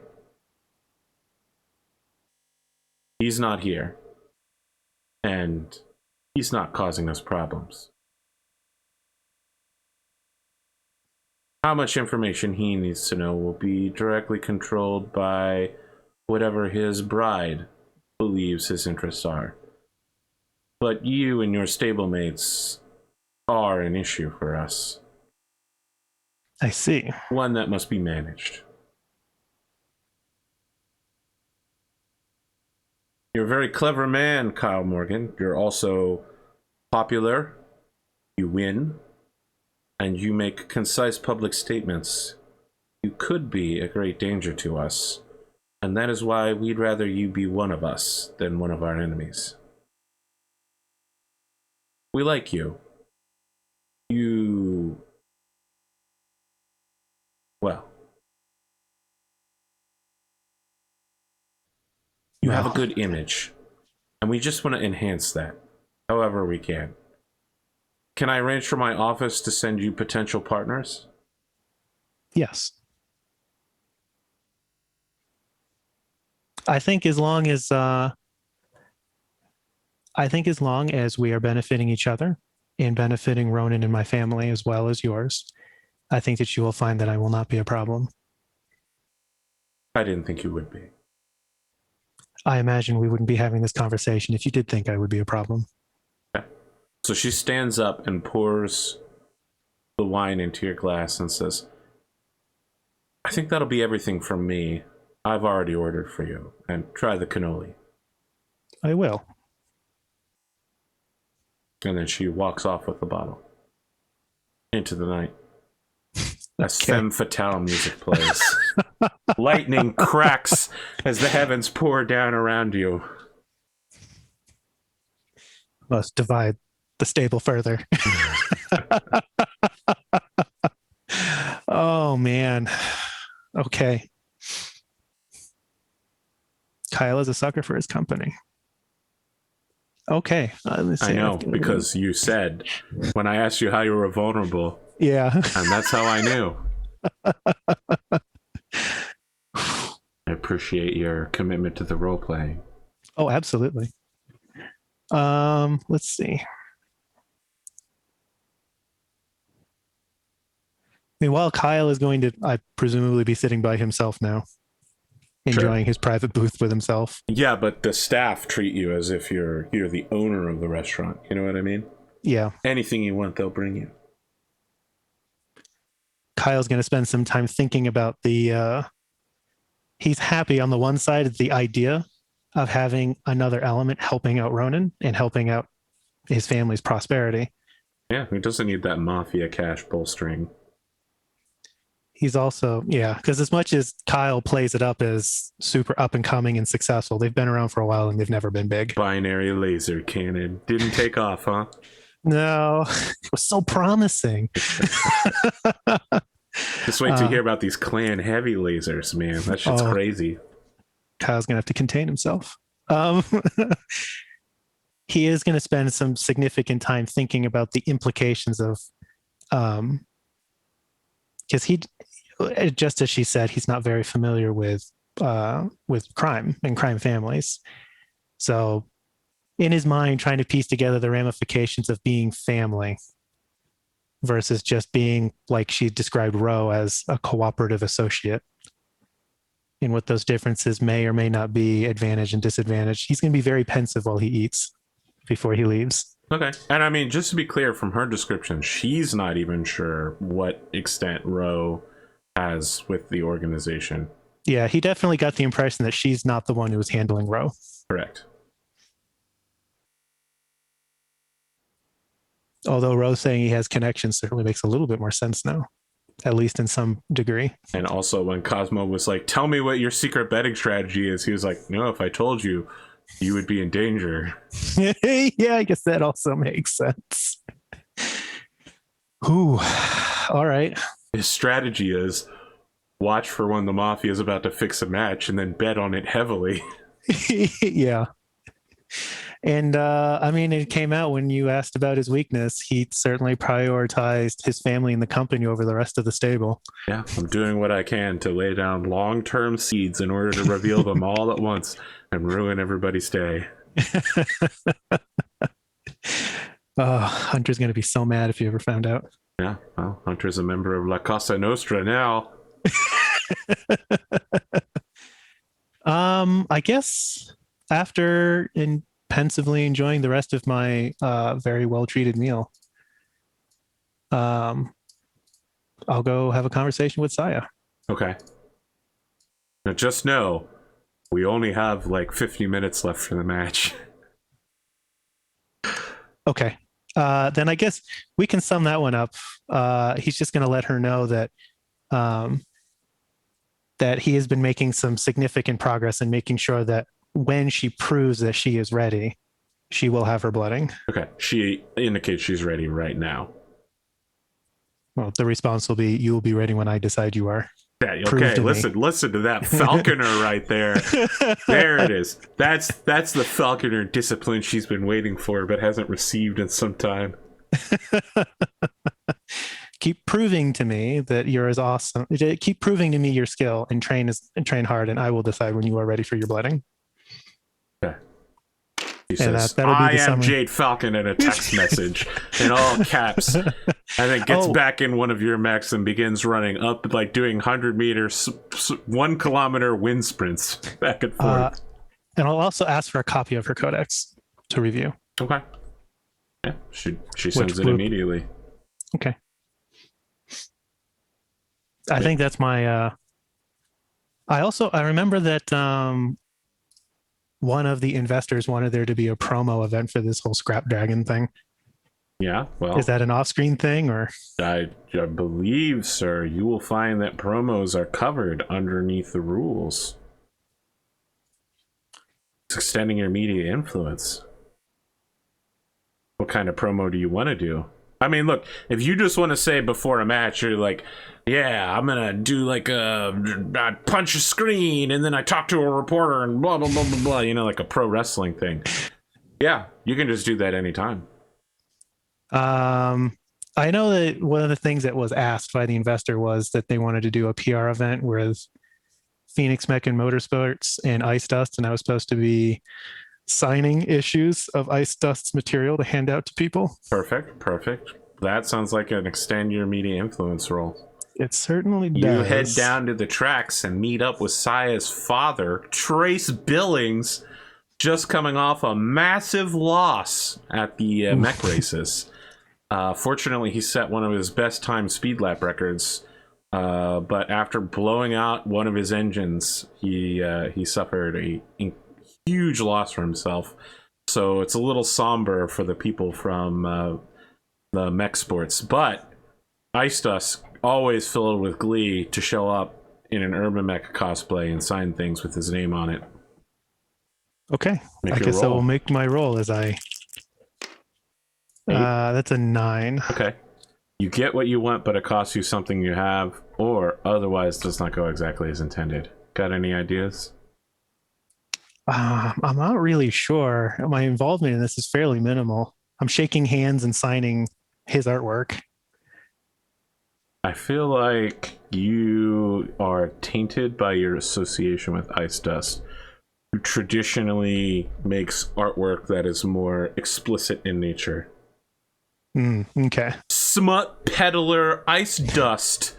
He's not here. And he's not causing us problems. How much information he needs to know will be directly controlled by whatever his bride believes his interests are. But you and your stablemates are an issue for us. I see. One that must be managed. You're a very clever man, Kyle Morgan. You're also popular. You win. And you make concise public statements. You could be a great danger to us. And that is why we'd rather you be one of us than one of our enemies. We like you. Well, you have a good image, and we just want to enhance that, however we can. Can I arrange for my office to send you potential partners? Yes. I think as long as we are benefiting each other and benefiting Ronan and my family as well as yours, I think that you will find that I will not be a problem. I didn't think you would be. I imagine we wouldn't be having this conversation if you did think I would be a problem. Okay. So she stands up and pours the wine into your glass and says, I think that'll be everything from me. I've already ordered for you. And try the cannoli. I will. And then she walks off with the bottle. Into the night. As femme fatale music plays. Lightning cracks as the heavens pour down around you. Must divide the stable further. Oh, man. Okay. Kyle is a sucker for his company. Okay. I know, because you said when I asked you how you were vulnerable. Yeah. And that's how I knew. I appreciate your commitment to the role playing. Oh, absolutely. Let's see. Meanwhile, Kyle is going to, I presumably, be sitting by himself now, enjoying his private booth with himself. Yeah, but the staff treat you as if you're the owner of the restaurant. You know what I mean? Yeah. Anything you want, they'll bring you. Kyle's going to spend some time thinking about the. He's happy on the one side of the idea of having another element helping out Ronan and helping out his family's prosperity. Yeah, he doesn't need that mafia cash bolstering. He's also, because as much as Kyle plays it up as super up and coming and successful, they've been around for a while and they've never been big. Binary laser cannon. Didn't take off, huh? No, it was so promising. Just wait to hear about these clan heavy lasers, man. That shit's crazy. Kyle's going to have to contain himself. He is going to spend some significant time thinking about the implications of, because he, just as she said, he's not very familiar with crime and crime families. So in his mind, trying to piece together the ramifications of being family versus just being, like she described Ro, as a cooperative associate, and what those differences may or may not be, advantage and disadvantage. He's going to be very pensive while he eats before he leaves. Okay. And I mean, just to be clear from her description, she's not even sure what extent Ro has with the organization. Yeah, he definitely got the impression that she's not the one who was handling Ro. Correct. Although Ro's saying he has connections certainly makes a little bit more sense now, at least in some degree. And also when Cosmo was like, tell me what your secret betting strategy is, he was like, no, if I told you, you would be in danger. Yeah, I guess that also makes sense. Ooh, all right. His strategy is watch for when the mafia is about to fix a match and then bet on it heavily. Yeah. And I mean, it came out when you asked about his weakness. He certainly prioritized his family and the company over the rest of the stable. Yeah, I'm doing what I can to lay down long-term seeds in order to reveal them all at once and ruin everybody's day. Hunter's going to be so mad if you ever found out. Yeah, well, Hunter's a member of La Casa Nostra now. I guess after pensively enjoying the rest of my very well-treated meal, I'll go have a conversation with Saya. Okay. Now just know, we only have like 50 minutes left for the match. Okay. Then I guess we can sum that one up. He's just going to let her know that that he has been making some significant progress in making sure that when she proves that she is ready, she will have her blooding. Okay. She indicates she's ready right now. Well, the response will be, you will be ready when I decide you are. Yeah, okay, listen to that falconer right there. There it is. That's the falconer discipline she's been waiting for but hasn't received in some time. Keep proving to me that you're as awesome. Keep proving to me your skill and train hard, and I will decide when you are ready for your blooding. Okay. He says, I am Jade Falcon in a text message in all caps, and then gets back in one of your mechs and begins running up, like doing 100 meters, 1 kilometer wind sprints back and forth. And I'll also ask for a copy of her codex to review. Okay. Yeah, she sends it immediately. Okay. I think that's my I remember that one of the investors wanted there to be a promo event for this whole Scrap Dragon thing. Yeah, Is well, that an off-screen thing or? I believe, sir, you will find that promos are covered underneath the rules. It's extending your media influence. What kind of promo do you want to do? I mean, look, if you just want to say before a match, you're like, yeah, I'm going to do like I punch a screen and then I talk to a reporter and blah, blah, blah, blah, blah, like a pro wrestling thing. Yeah, you can just do that anytime. I know that one of the things that was asked by the investor was that they wanted to do a PR event with Phoenix Mech and Motorsports and Ice Dust, and I was supposed to be signing issues of Ice Dust's material to hand out to people. Perfect. That sounds like an extend your media influence role. It certainly does. You head down to the tracks and meet up with Saya's father, Trace Billings, just coming off a massive loss at the mech races. Fortunately, he set one of his best time speed lap records, but after blowing out one of his engines, he suffered a huge loss for himself. So it's a little somber for the people from the mech sports. But Ice Dust, always filled with glee to show up in an Urban Mech cosplay and sign things with his name on it. Okay. I guess I will make my roll as I... that's a 9. Okay. You get what you want, but it costs you something you have, or otherwise does not go exactly as intended. Got any ideas? I'm not really sure. My involvement in this is fairly minimal. I'm shaking hands and signing his artwork. I feel like you are tainted by your association with Ice Dust, who traditionally makes artwork that is more explicit in nature. Okay. Smut peddler Ice Dust,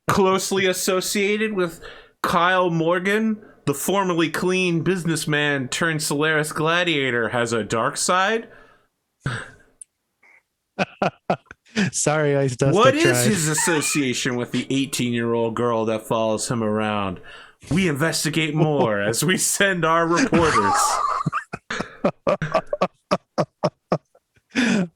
closely associated with Kyle Morgan, the formerly clean businessman turned Solaris gladiator, has a dark side. Sorry, Ice Dust. What is his association with the 18-year-old girl that follows him around? We investigate more as we send our reporters.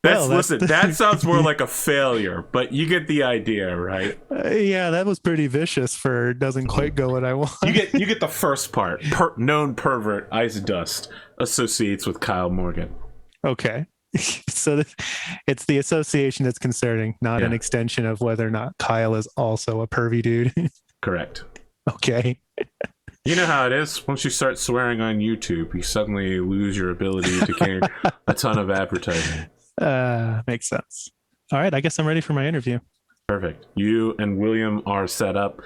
Listen, that sounds more like a failure, but you get the idea, right? Yeah, that was pretty vicious for doesn't quite go what I want. You get the first part. Known pervert Ice Dust associates with Kyle Morgan. Okay. So it's the association that's concerning, not an extension of whether or not Kyle is also a pervy dude. Correct. Okay. You know how it is. Once you start swearing on YouTube, you suddenly lose your ability to carry a ton of advertising. Makes sense. All right, I guess I'm ready for my interview. Perfect. You and William are set up.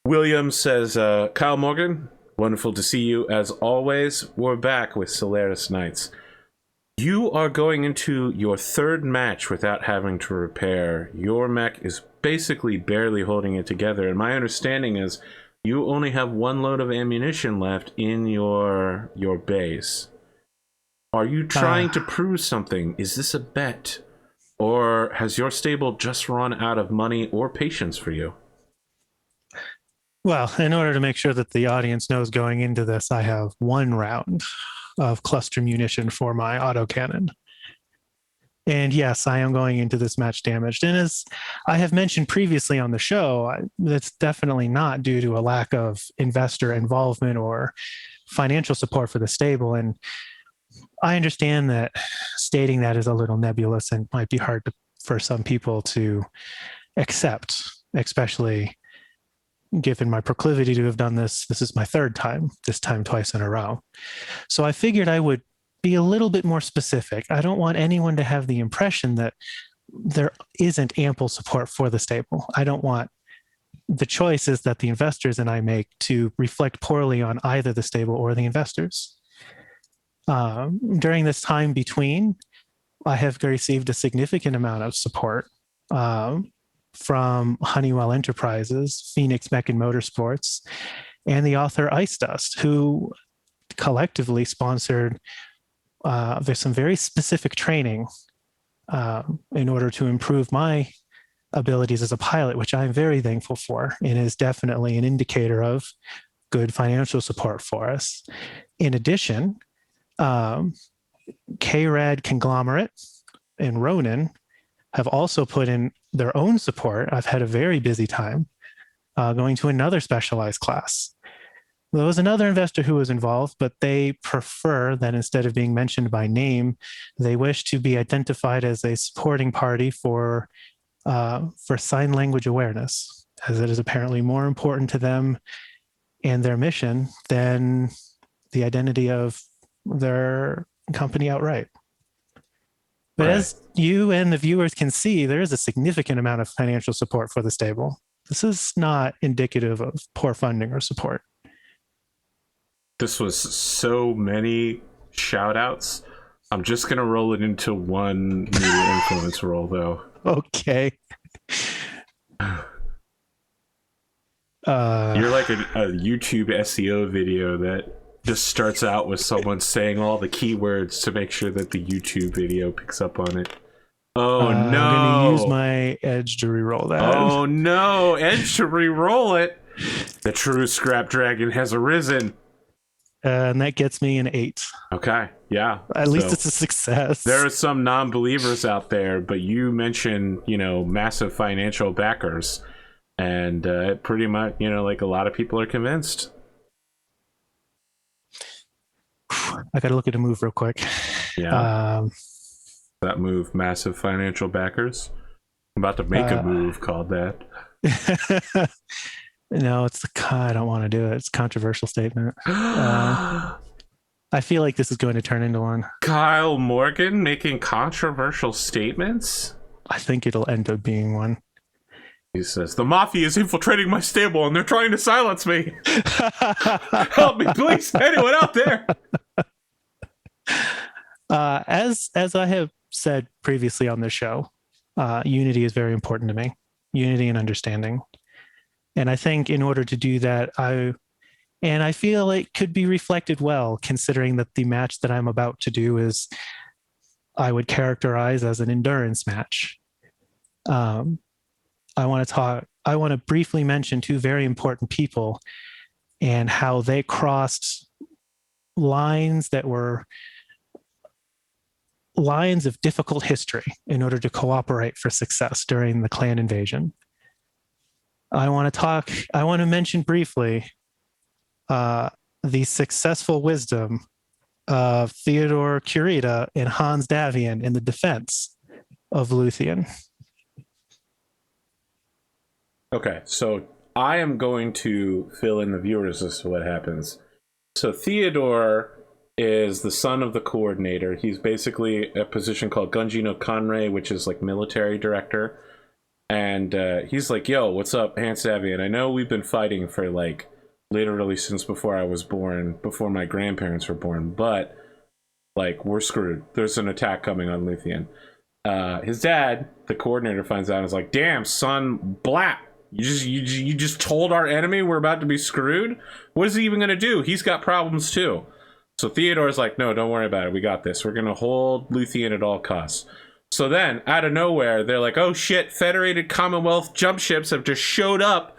William says, Kyle Morgan, wonderful to see you as always. We're back with Solaris Nights. You are going into your third match without having to repair. Your mech is basically barely holding it together, and my understanding is you only have one load of ammunition left in your base. Are you trying to prove something? Is this a bet? Or has your stable just run out of money or patience for you? Well, in order to make sure that the audience knows going into this, I have 1 round of cluster munition for my autocannon. And yes, I am going into this match damaged. And as I have mentioned previously on the show, that's definitely not due to a lack of investor involvement or financial support for the stable. And I understand that stating that is a little nebulous and might be hard for some people to accept, especially given my proclivity to have done this. This is my 3rd time, this time twice in a row. So I figured I would be a little bit more specific. I don't want anyone to have the impression that there isn't ample support for the stable. I don't want the choices that the investors and I make to reflect poorly on either the stable or the investors. During this time between, I have received a significant amount of support from Honeywell Enterprises, Phoenix Mech and Motorsports, and the author Ice Dust, who collectively sponsored there's some very specific training in order to improve my abilities as a pilot, which I'm very thankful for, and is definitely an indicator of good financial support for us. In addition, KRAD Conglomerate and Ronin have also put in their own support. I've had a very busy time going to another specialized class. There was another investor who was involved, but they prefer that instead of being mentioned by name, they wish to be identified as a supporting party for sign language awareness, as it is apparently more important to them and their mission than the identity of their company outright. But as you and the viewers can see, there is a significant amount of financial support for the stable. This is not indicative of poor funding or support. This was so many shout outs. I'm just going to roll it into one media influence roll, though. Okay. You're like a YouTube SEO video that just starts out with someone saying all the keywords to make sure that the YouTube video picks up on it. Oh, no. I'm going to use my edge to re-roll that. Oh, no. Edge to re-roll it. The true Scrap Dragon has arisen. And that gets me an 8. Okay, yeah. At least it's a success. There are some non-believers out there, but you mentioned, massive financial backers. And pretty much, like a lot of people are convinced. I got to look at a move real quick. Yeah. That move, massive financial backers. I'm about to make a move called that. No, I don't want to do it. It's a controversial statement. I feel like this is going to turn into one. Kyle Morgan making controversial statements? I think it'll end up being one. He says, the mafia is infiltrating my stable and they're trying to silence me. Help me, please. Anyone out there? As I have said previously on this show, unity is very important to me. Unity and understanding. And I think in order to do that, I feel it could be reflected well, considering that the match that I'm about to do is, I would characterize as an endurance match. I want to briefly mention 2 very important people and how they crossed lines that were lines of difficult history in order to cooperate for success during the clan invasion. I want to mention briefly the successful wisdom of Theodore Kurita and Hans Davian in the defense of Luthien. Okay, so I am going to fill in the viewers as to what happens. So Theodore is the son of the coordinator. He's basically a position called Gunji no Kanrei, which is like military director. And he's like, yo, what's up, Hans Davian? I know we've been fighting for like literally since before I was born, before my grandparents were born, but like we're screwed. There's an attack coming on Luthien. His dad, the coordinator, finds out and is like, damn, son, blat. You just told our enemy we're about to be screwed? What is he even going to do? He's got problems too. So Theodore's like, no, don't worry about it. We got this. We're going to hold Luthien at all costs. So then, out of nowhere, they're like, oh shit, Federated Commonwealth jump ships have just showed up.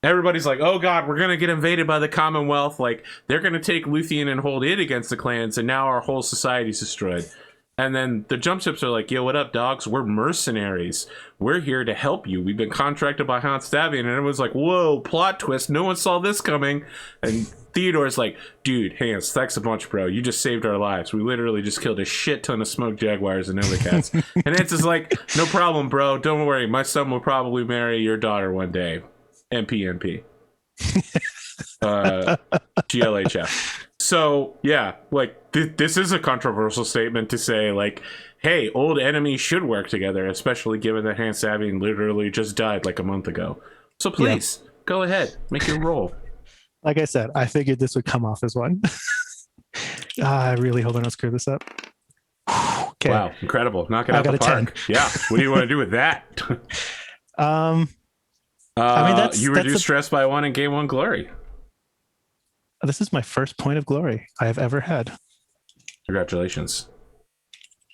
Everybody's like, oh god, we're going to get invaded by the Commonwealth. Like, they're going to take Luthien and hold it against the clans, and now our whole society's destroyed. And then the jump ships are like, yo, what up, dogs? We're mercenaries. We're here to help you. We've been contracted by Hans Davian. And everyone's like, whoa, plot twist. No one saw this coming. And Theodore's like, dude, Hans, thanks a bunch, bro. You just saved our lives. We literally just killed a shit ton of smoked jaguars and other cats. And Hans is like, no problem, bro. Don't worry. My son will probably marry your daughter one day. MP. GLHF. So, yeah, like, this is a controversial statement to say, like, hey, old enemies should work together, especially given that Hans Davian literally just died like a month ago. So please, go ahead. Make your roll. Like I said, I figured this would come off as one. I really hope I don't screw this up. Okay. Wow, incredible. Knock it out the park. 10. Yeah, what do you want to do with that? I mean, you reduced stress by 1 and gain 1 glory. This is my first point of glory I have ever had. Congratulations.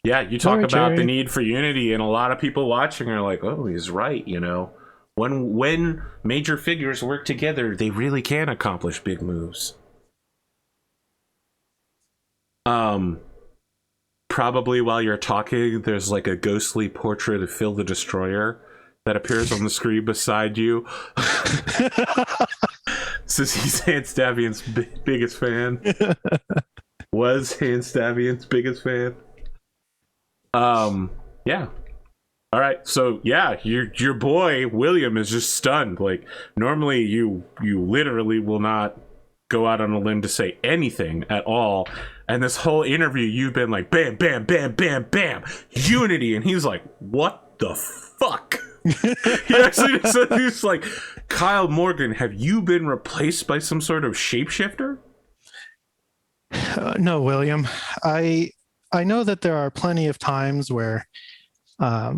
Yeah, you talk about the need for unity, and a lot of people watching are like, "Oh, he's right." You know, when major figures work together, they really can accomplish big moves. Probably while you're talking, there's like a ghostly portrait of Phil the Destroyer that appears on the screen beside you. Says he's Hand Stavian's biggest fan. Was Hand Stavian's biggest fan. Yeah. All right. So yeah, your boy William is just stunned. Like normally you literally will not go out on a limb to say anything at all. And this whole interview, you've been like, bam, bam, bam, bam, bam, unity. And he's like, what the fuck? He actually said, he's like, Kyle Morgan, have you been replaced by some sort of shapeshifter? No, William. I know that there are plenty of times where I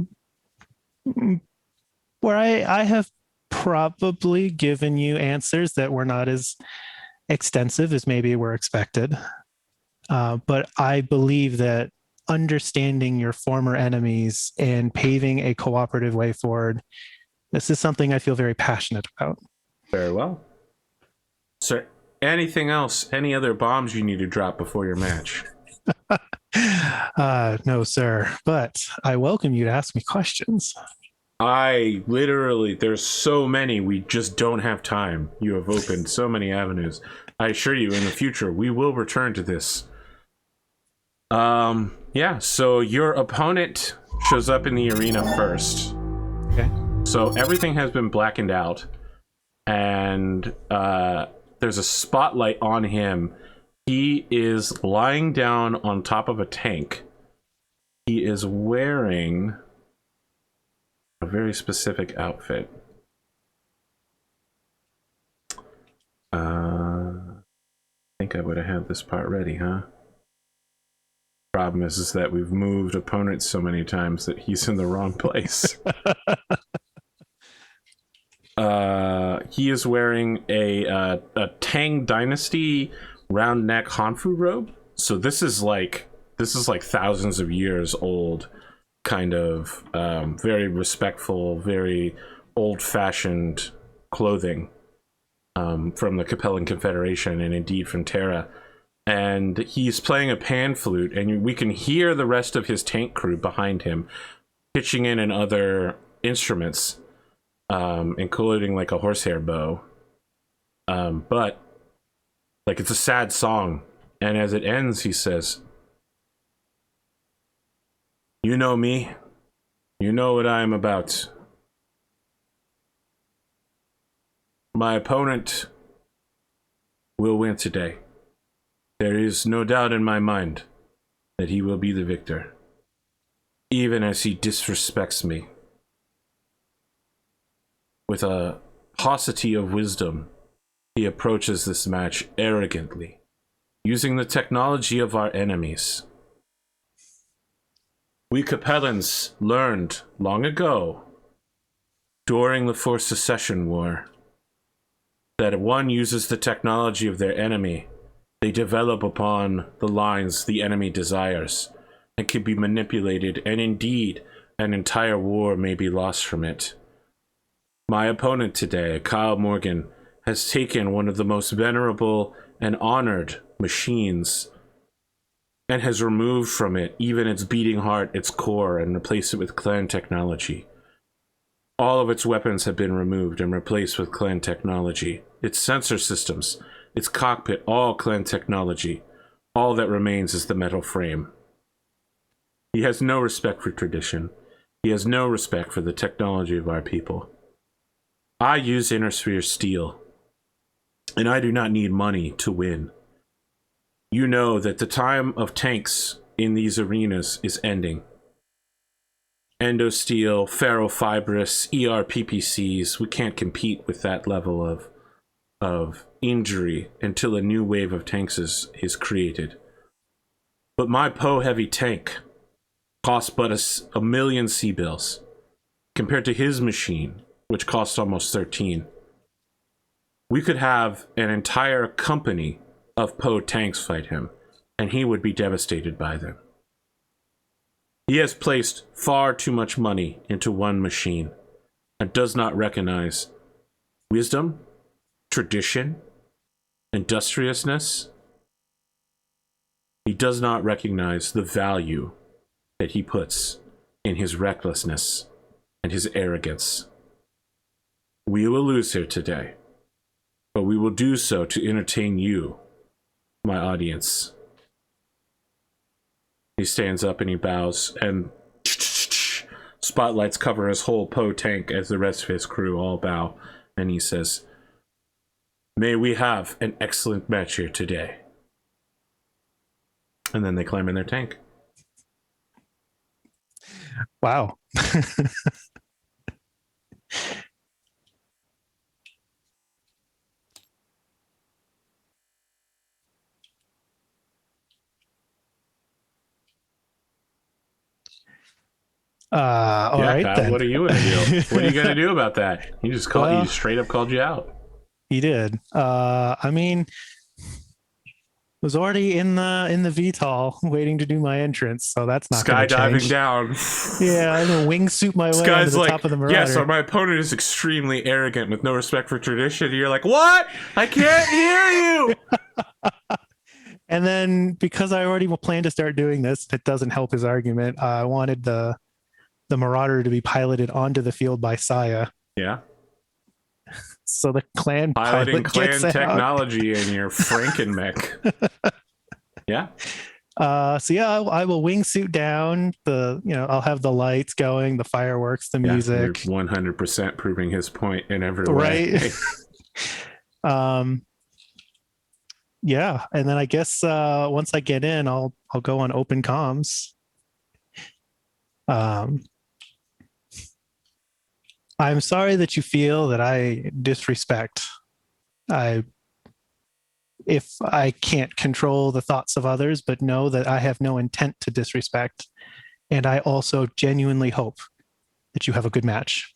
have probably given you answers that were not as extensive as maybe were expected. But I believe that understanding your former enemies and paving a cooperative way forward, this is something I feel very passionate about. Very well. Sir, anything else? Any other bombs you need to drop before your match? No, sir. But I welcome you to ask me questions. There's so many, we just don't have time. You have opened so many avenues. I assure you, in the future, we will return to this. Yeah, so your opponent shows up in the arena first. Okay. So everything has been blackened out, and there's a spotlight on him. He is lying down on top of a tank. He is wearing a very specific outfit. I think I would have had this part ready, huh? Problem is that we've moved opponents so many times that he's in the wrong place. He is wearing a Tang Dynasty round neck Hanfu robe. So this is like thousands of years old, kind of very respectful, very old-fashioned clothing from the Capellan Confederation and indeed from Terra. And he's playing a pan flute, and we can hear the rest of his tank crew behind him pitching in other instruments, including like a horsehair bow. But like it's a sad song, and as it ends, he says, "You know me. You know what I am about. My opponent will win today. There is no doubt in my mind that he will be the victor, even as he disrespects me. With a paucity of wisdom, he approaches this match arrogantly, using the technology of our enemies. We Capellans learned long ago, during the Forced Secession War, that if one uses the technology of their enemy, they develop upon the lines the enemy desires and can be manipulated, and indeed, an entire war may be lost from it. My opponent today, Kyle Morgan, has taken one of the most venerable and honored machines and has removed from it even its beating heart, its core, and replaced it with clan technology. All of its weapons have been removed and replaced with clan technology. Its sensor systems, its cockpit, all clan technology. All that remains is the metal frame. He has no respect for tradition. He has no respect for the technology of our people. I use Inner Sphere steel, and I do not need money to win. You know that the time of tanks in these arenas is ending. Endosteel, ferrofibrous, ERPPCs, we can't compete with that level of injury until a new wave of tanks is created. But my Poe heavy tank costs but a million C-bills compared to his machine, which costs almost 13. We could have an entire company of Poe tanks fight him, and he would be devastated by them. He has placed far too much money into one machine and does not recognize wisdom, tradition, industriousness. He does not recognize the value that he puts in his recklessness and his arrogance. We will lose here today, but we will do so to entertain you, my audience. He stands up and he bows, and spotlights cover his whole Poe tank as the rest of his crew all bow, and he says, "May we have an excellent match here today." And then they climb in their tank. Wow. All right, Kyle, then. what are you gonna do? What are you gonna do about that? He just called you, straight up called you out. He did. I mean, was already in the VTOL waiting to do my entrance, so that's not skydiving down. Yeah, I'm gonna wingsuit my way onto the top of the Marauder. Yeah, so my opponent is extremely arrogant with no respect for tradition. And you're like, what? I can't hear you. And then because I already planned to start doing this, it doesn't help his argument. I wanted the Marauder to be piloted onto the field by Saya. Yeah. So the clan piloting pilot clan technology in your Franken mech. Yeah. So yeah, I will wingsuit down. I'll have the lights going, the fireworks, the music. You're 100% proving his point in every way. Right. Yeah, and then I guess once I get in, I'll go on open comms. I'm sorry that you feel that I disrespect. If I can't control the thoughts of others, but know that I have no intent to disrespect. And I also genuinely hope that you have a good match.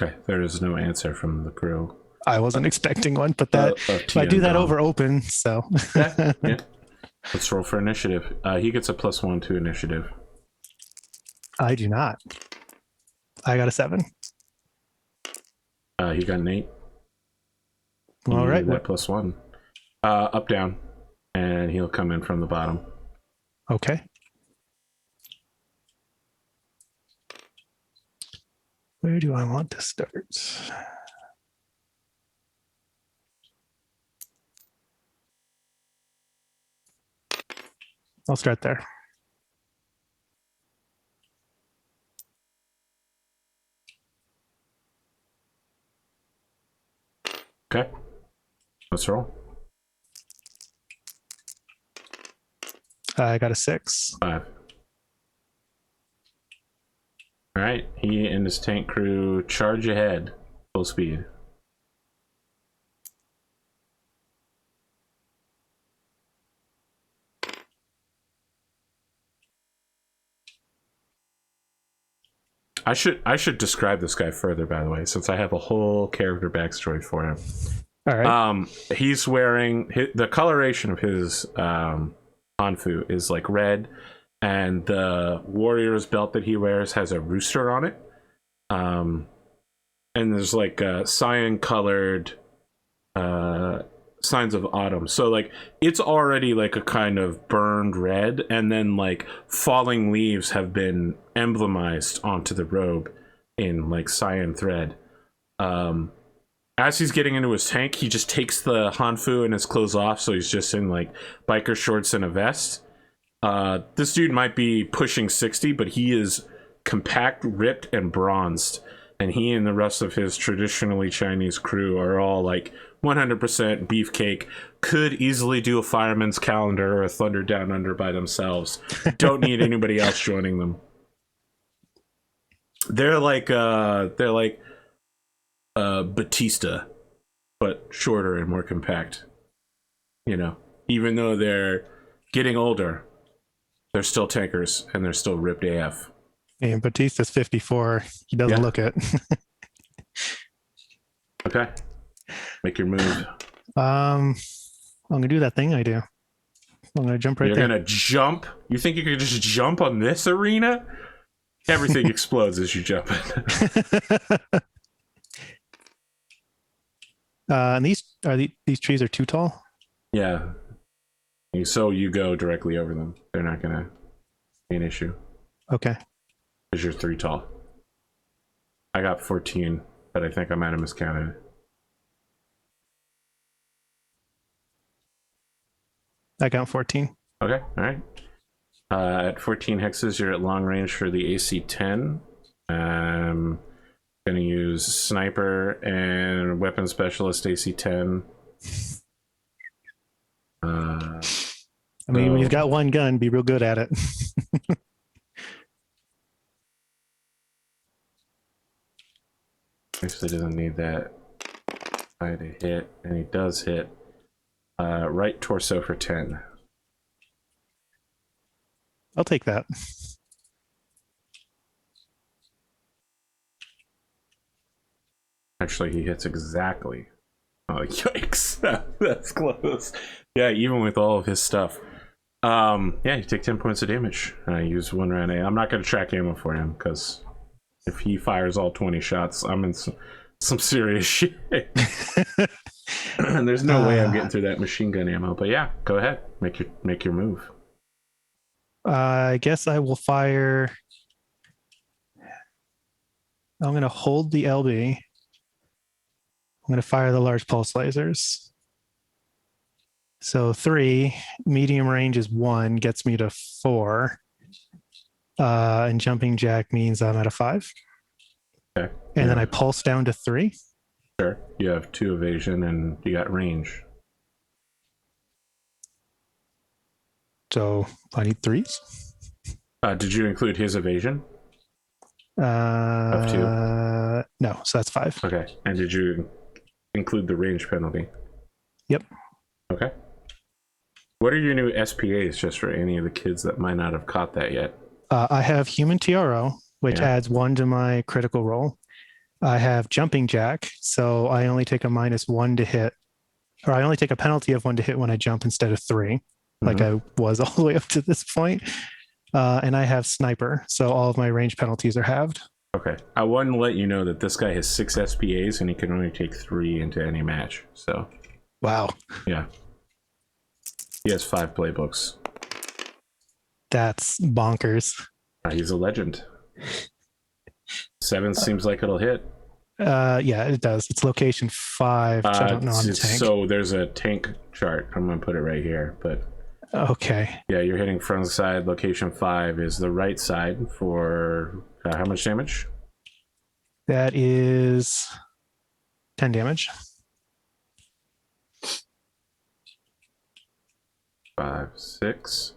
Okay, there is no answer from the crew. I wasn't expecting one, but I do that over open, so. Yeah. Let's roll for initiative. He gets a +1 to initiative. I do not. I got a 7. He got an 8. All right. That +1. Up, down, and he'll come in from the bottom. Okay. Where do I want to start? I'll start there. Okay. Let's roll. I got a 6. 5. All right. He and his tank crew charge ahead, full speed. I should describe this guy further, by the way, since I have a whole character backstory for him. All right. He's wearing the coloration of his hanfu is like red, and the warrior's belt that he wears has a rooster on it. And there's like cyan colored signs of autumn, so like it's already like a kind of burned red, and then like falling leaves have been emblemized onto the robe in like cyan thread. As he's getting into his tank, he just takes the hanfu and his clothes off, so he's just in like biker shorts and a vest. This dude might be pushing 60, but he is compact, ripped, and bronzed, and he and the rest of his traditionally Chinese crew are all like 100% beefcake, could easily do a fireman's calendar or a Thunder Down Under by themselves. Don't need anybody else joining them. They're like Batista, but shorter and more compact. You know, even though they're getting older, they're still tankers and they're still ripped AF. And Batista's 54. He doesn't look it. Okay. Make your move. I'm gonna do that thing I do. I'm gonna jump right You're there. gonna jump? You think you could just jump on this arena? Everything explodes as you jump. And these trees are too tall? Yeah. So you go directly over them. They're not gonna be an issue. Okay. Because you're 3 tall. I got 14, but I think I might have miscounted. I got 14. Okay, alright. At 14 hexes, you're at long range for the AC 10. Gonna use sniper and weapon specialist AC 10. I mean, when you've got one gun, be real good at it. Actually doesn't need that guy to hit, and he does hit. Right torso for 10. I'll take that. Actually, he hits exactly. Oh, yikes. That's close. Yeah, even with all of his stuff. Yeah, you take 10 points of damage. I use 1 round A. I'm not going to track ammo for him, because if he fires all 20 shots, I'm in some serious shit. And there's no way I'm getting through that machine gun ammo. But yeah, go ahead. Make your move. I guess I will fire. I'm going to hold the LB. I'm going to fire the large pulse lasers. So 3, medium range is 1, gets me to 4. And jumping jack means I'm at a 5. Okay. And then I pulse down to 3. Sure. You have 2 evasion and you got range. So I need 3s. Did you include his evasion? Of 2? No, so that's 5. Okay. And did you include the range penalty? Yep. Okay. What are your new SPAs, just for any of the kids that might not have caught that yet? I have human TRO, which adds 1 to my critical roll. I have jumping jack, so I only take a -1 to hit, or I only take a penalty of 1 to hit when I jump instead of 3, like I was all the way up to this point. And I have sniper, so all of my range penalties are halved. Okay. I wanted to let you know that this guy has 6 SPAs and he can only take 3 into any match. So. Wow. Yeah. He has 5 playbooks. That's bonkers. He's a legend. 7 seems like it'll hit. Yeah, it does. It's location 5, which I don't know on the tank. So there's a tank chart. I'm gonna put it right here, but okay. Yeah, you're hitting front side. Location 5 is the right side for how much damage? That is 10 damage. 5, 6,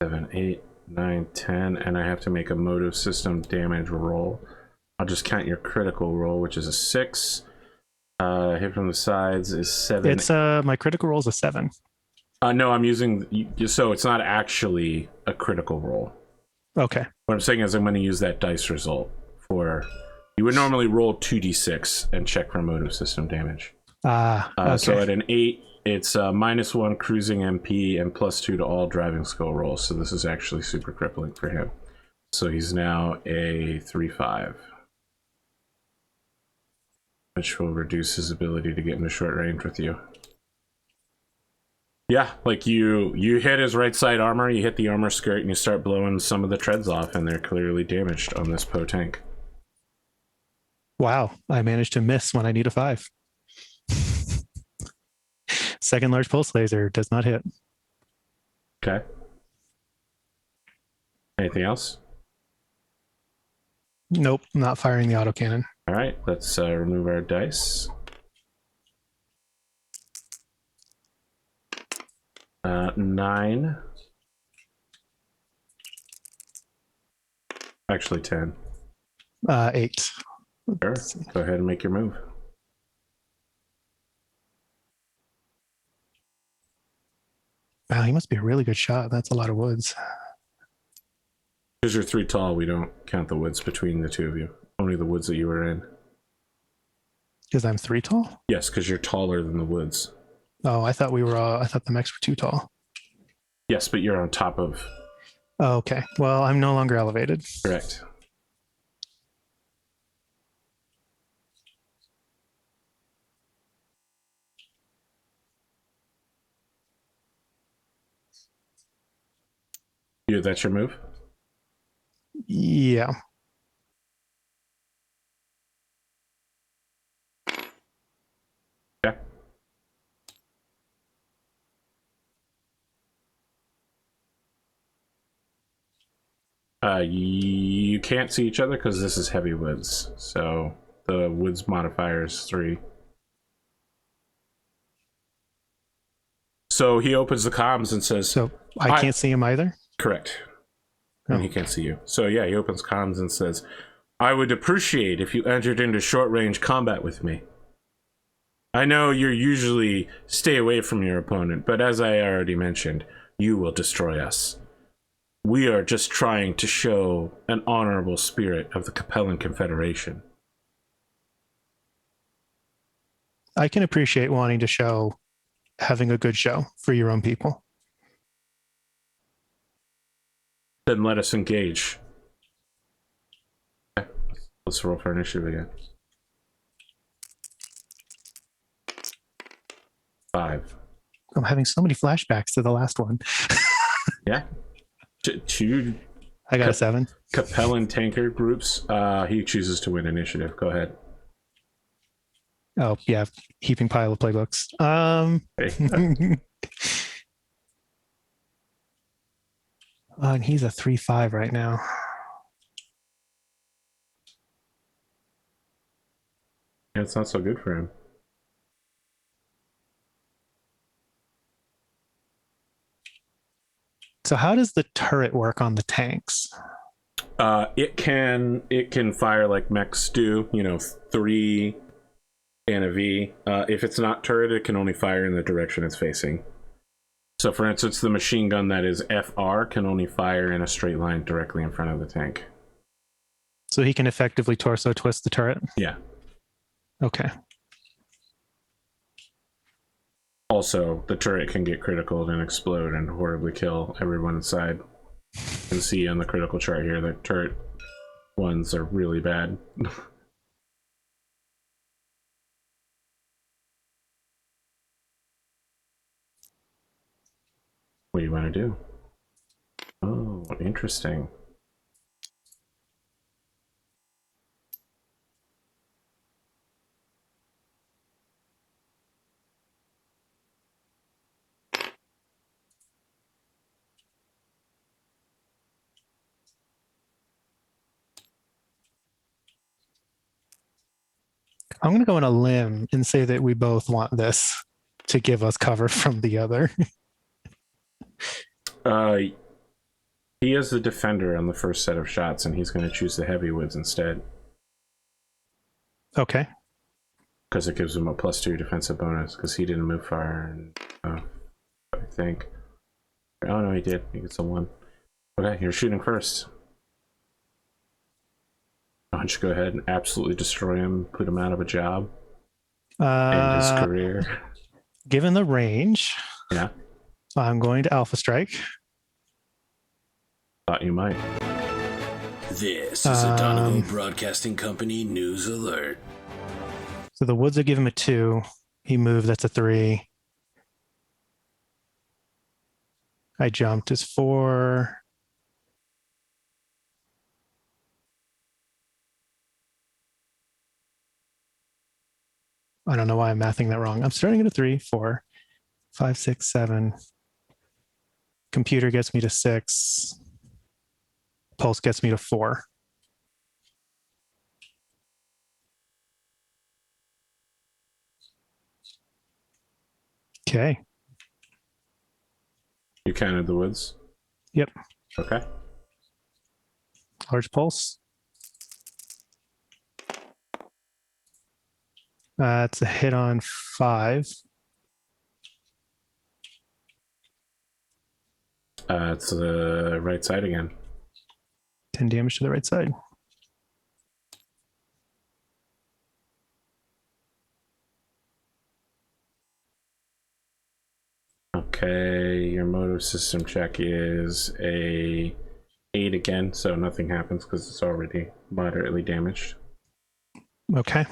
7, 8, 9, 10, and I have to make a motive system damage roll. I'll just count your critical roll, which is a 6. Hit from the sides is 7. It's my critical roll is a 7. No, I'm using, so it's not actually a critical roll. Okay. What I'm saying is I'm going to use that dice result for, you would normally roll 2d6 and check for motive system damage. Okay. So at an 8, it's -1 cruising MP and +2 to all driving skill rolls. So this is actually super crippling for him. So he's now a 3-5, which will reduce his ability to get into short range with you. Yeah, like you hit his right side armor, you hit the armor skirt, and you start blowing some of the treads off, and they're clearly damaged on this Poe tank. Wow, I managed to miss when I need a 5. Second large pulse laser does not hit. Okay. Anything else? Nope, not firing the autocannon. All right, let's remove our dice. 9. Actually 10. 8. Sure. Go ahead and make your move. Wow, he must be a really good shot. That's a lot of woods. Because you're 3 tall, we don't count the woods between the 2 of you. Only the woods that you were in. Because I'm 3 tall? Yes, because you're taller than the woods. Oh, I thought we were. I thought the mechs were 2 tall. Yes, but you're on top of. Oh, okay. Well, I'm no longer elevated. Correct. That's your move? Yeah. Okay. You can't see each other because this is heavy woods. So the woods modifier is 3. So he opens the comms and says, So I can't see him either? Correct. Oh. And he can't see you. So yeah, he opens comms and says, I would appreciate if you entered into short range combat with me. I know you usually stay away from your opponent, but as I already mentioned, you will destroy us. We are just trying to show an honorable spirit of the Capellan Confederation. I can appreciate wanting to show having a good show for your own people. Then let us engage. Okay. Let's roll for initiative again. 5. I'm having so many flashbacks to the last one. Yeah. Two I got a 7. Capellan tanker groups. He chooses to win initiative. Go ahead. Oh, yeah. Heaping pile of playbooks. And he's a 3-5 right now. Yeah, it's not so good for him. So how does the turret work on the tanks? It can fire like mechs do, 3 and a V. If it's not turret, it can only fire in the direction it's facing. So for instance, the machine gun that is FR can only fire in a straight line directly in front of the tank. So he can effectively torso twist the turret? Yeah. Okay. Also, the turret can get critical and explode and horribly kill everyone inside. You can see on the critical chart here that turret ones are really bad. What do you want to do? Oh, interesting. I'm going to go on a limb and say that we both want this to give us cover from the other. He is the defender on the first set of shots, and he's going to choose the heavy woods instead. Okay. Because it gives him a +2 defensive bonus, because he didn't move far, and I think. Oh no, he did. He gets a 1. Okay, you're shooting first. Why don't you go ahead and absolutely destroy him, put him out of a job, end his career. Given the range, Yeah. I'm going to Alpha Strike. Thought you might. This is a Dynamo Broadcasting Company news alert. So the woods will give him a 2. He moved, that's a 3. I jumped is 4. I don't know why I'm mathing that wrong. I'm starting at a 3, 4, 5, 6, 7. Computer gets me to 6. Pulse gets me to 4. Okay. You counted the woods? Yep. Okay. Large pulse. It's a hit on 5. It's the right side again. 10 damage to the right side. Okay, your motive system check is a 8 again, so nothing happens because it's already moderately damaged. Okay.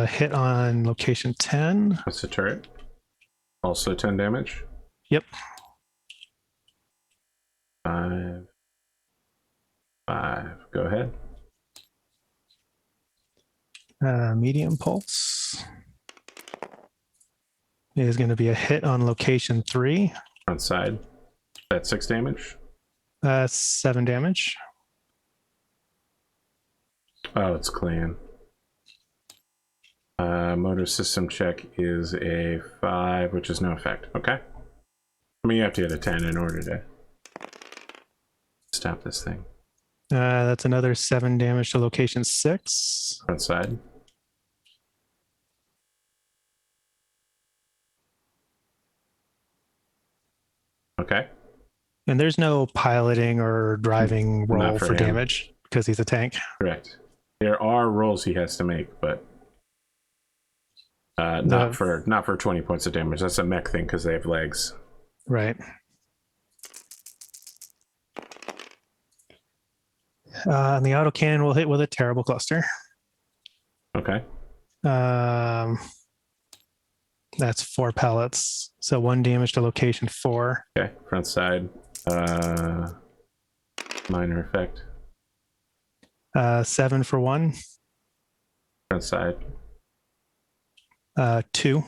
Hit on location 10. What's the turret? Also 10 damage. Yep. 5. Go ahead. Medium pulse is going to be a hit on location 3. Front side. That's 6 damage. 7 damage. Oh, it's clean. Motor system check is a 5, which is no effect. Okay. I mean, you have to hit a 10 in order to stop this thing. That's another 7 damage to location 6. Front side. Okay. And there's no piloting or driving roll Not for for him. damage because he's a tank. Correct. There are rolls he has to make, but not for 20 points of damage. That's a mech thing because they have legs. Right. And the autocannon will hit with a terrible cluster. Okay. That's 4 pellets. So 1 damage to location 4. Okay. Front side. Minor effect. 7 for 1. Front side. 2.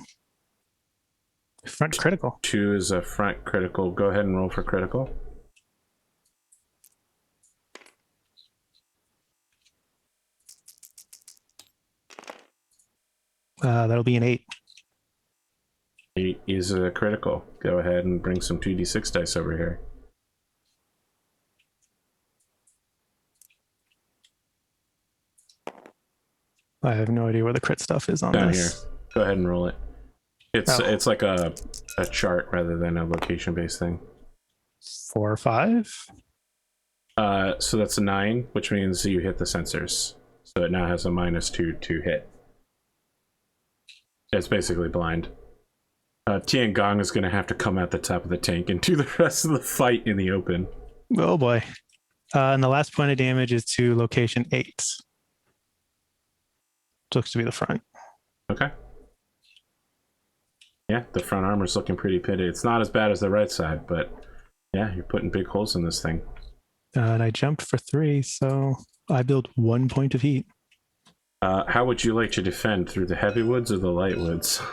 Front critical. 2 is a front critical. Go ahead and roll for critical. That'll be an 8. 8 is a critical. Go ahead and bring some 2d6 dice over here. I have no idea where the crit stuff is on Down this. here. Go ahead and roll it. It's like a chart rather than a location based thing. 4 or 5. So that's a 9, which means you hit the sensors. So it now has a -2 to hit. It's basically blind. Tiangong is going to have to come out the top of the tank and do the rest of the fight in the open. Oh boy. And the last point of damage is to location 8. Looks to be the front. Okay. Yeah, the front armor's looking pretty pitted. It's not as bad as the right side, but yeah, you're putting big holes in this thing. And I jumped for 3, so I built 1 point of heat. How would you like to defend, through the heavy woods or the light woods?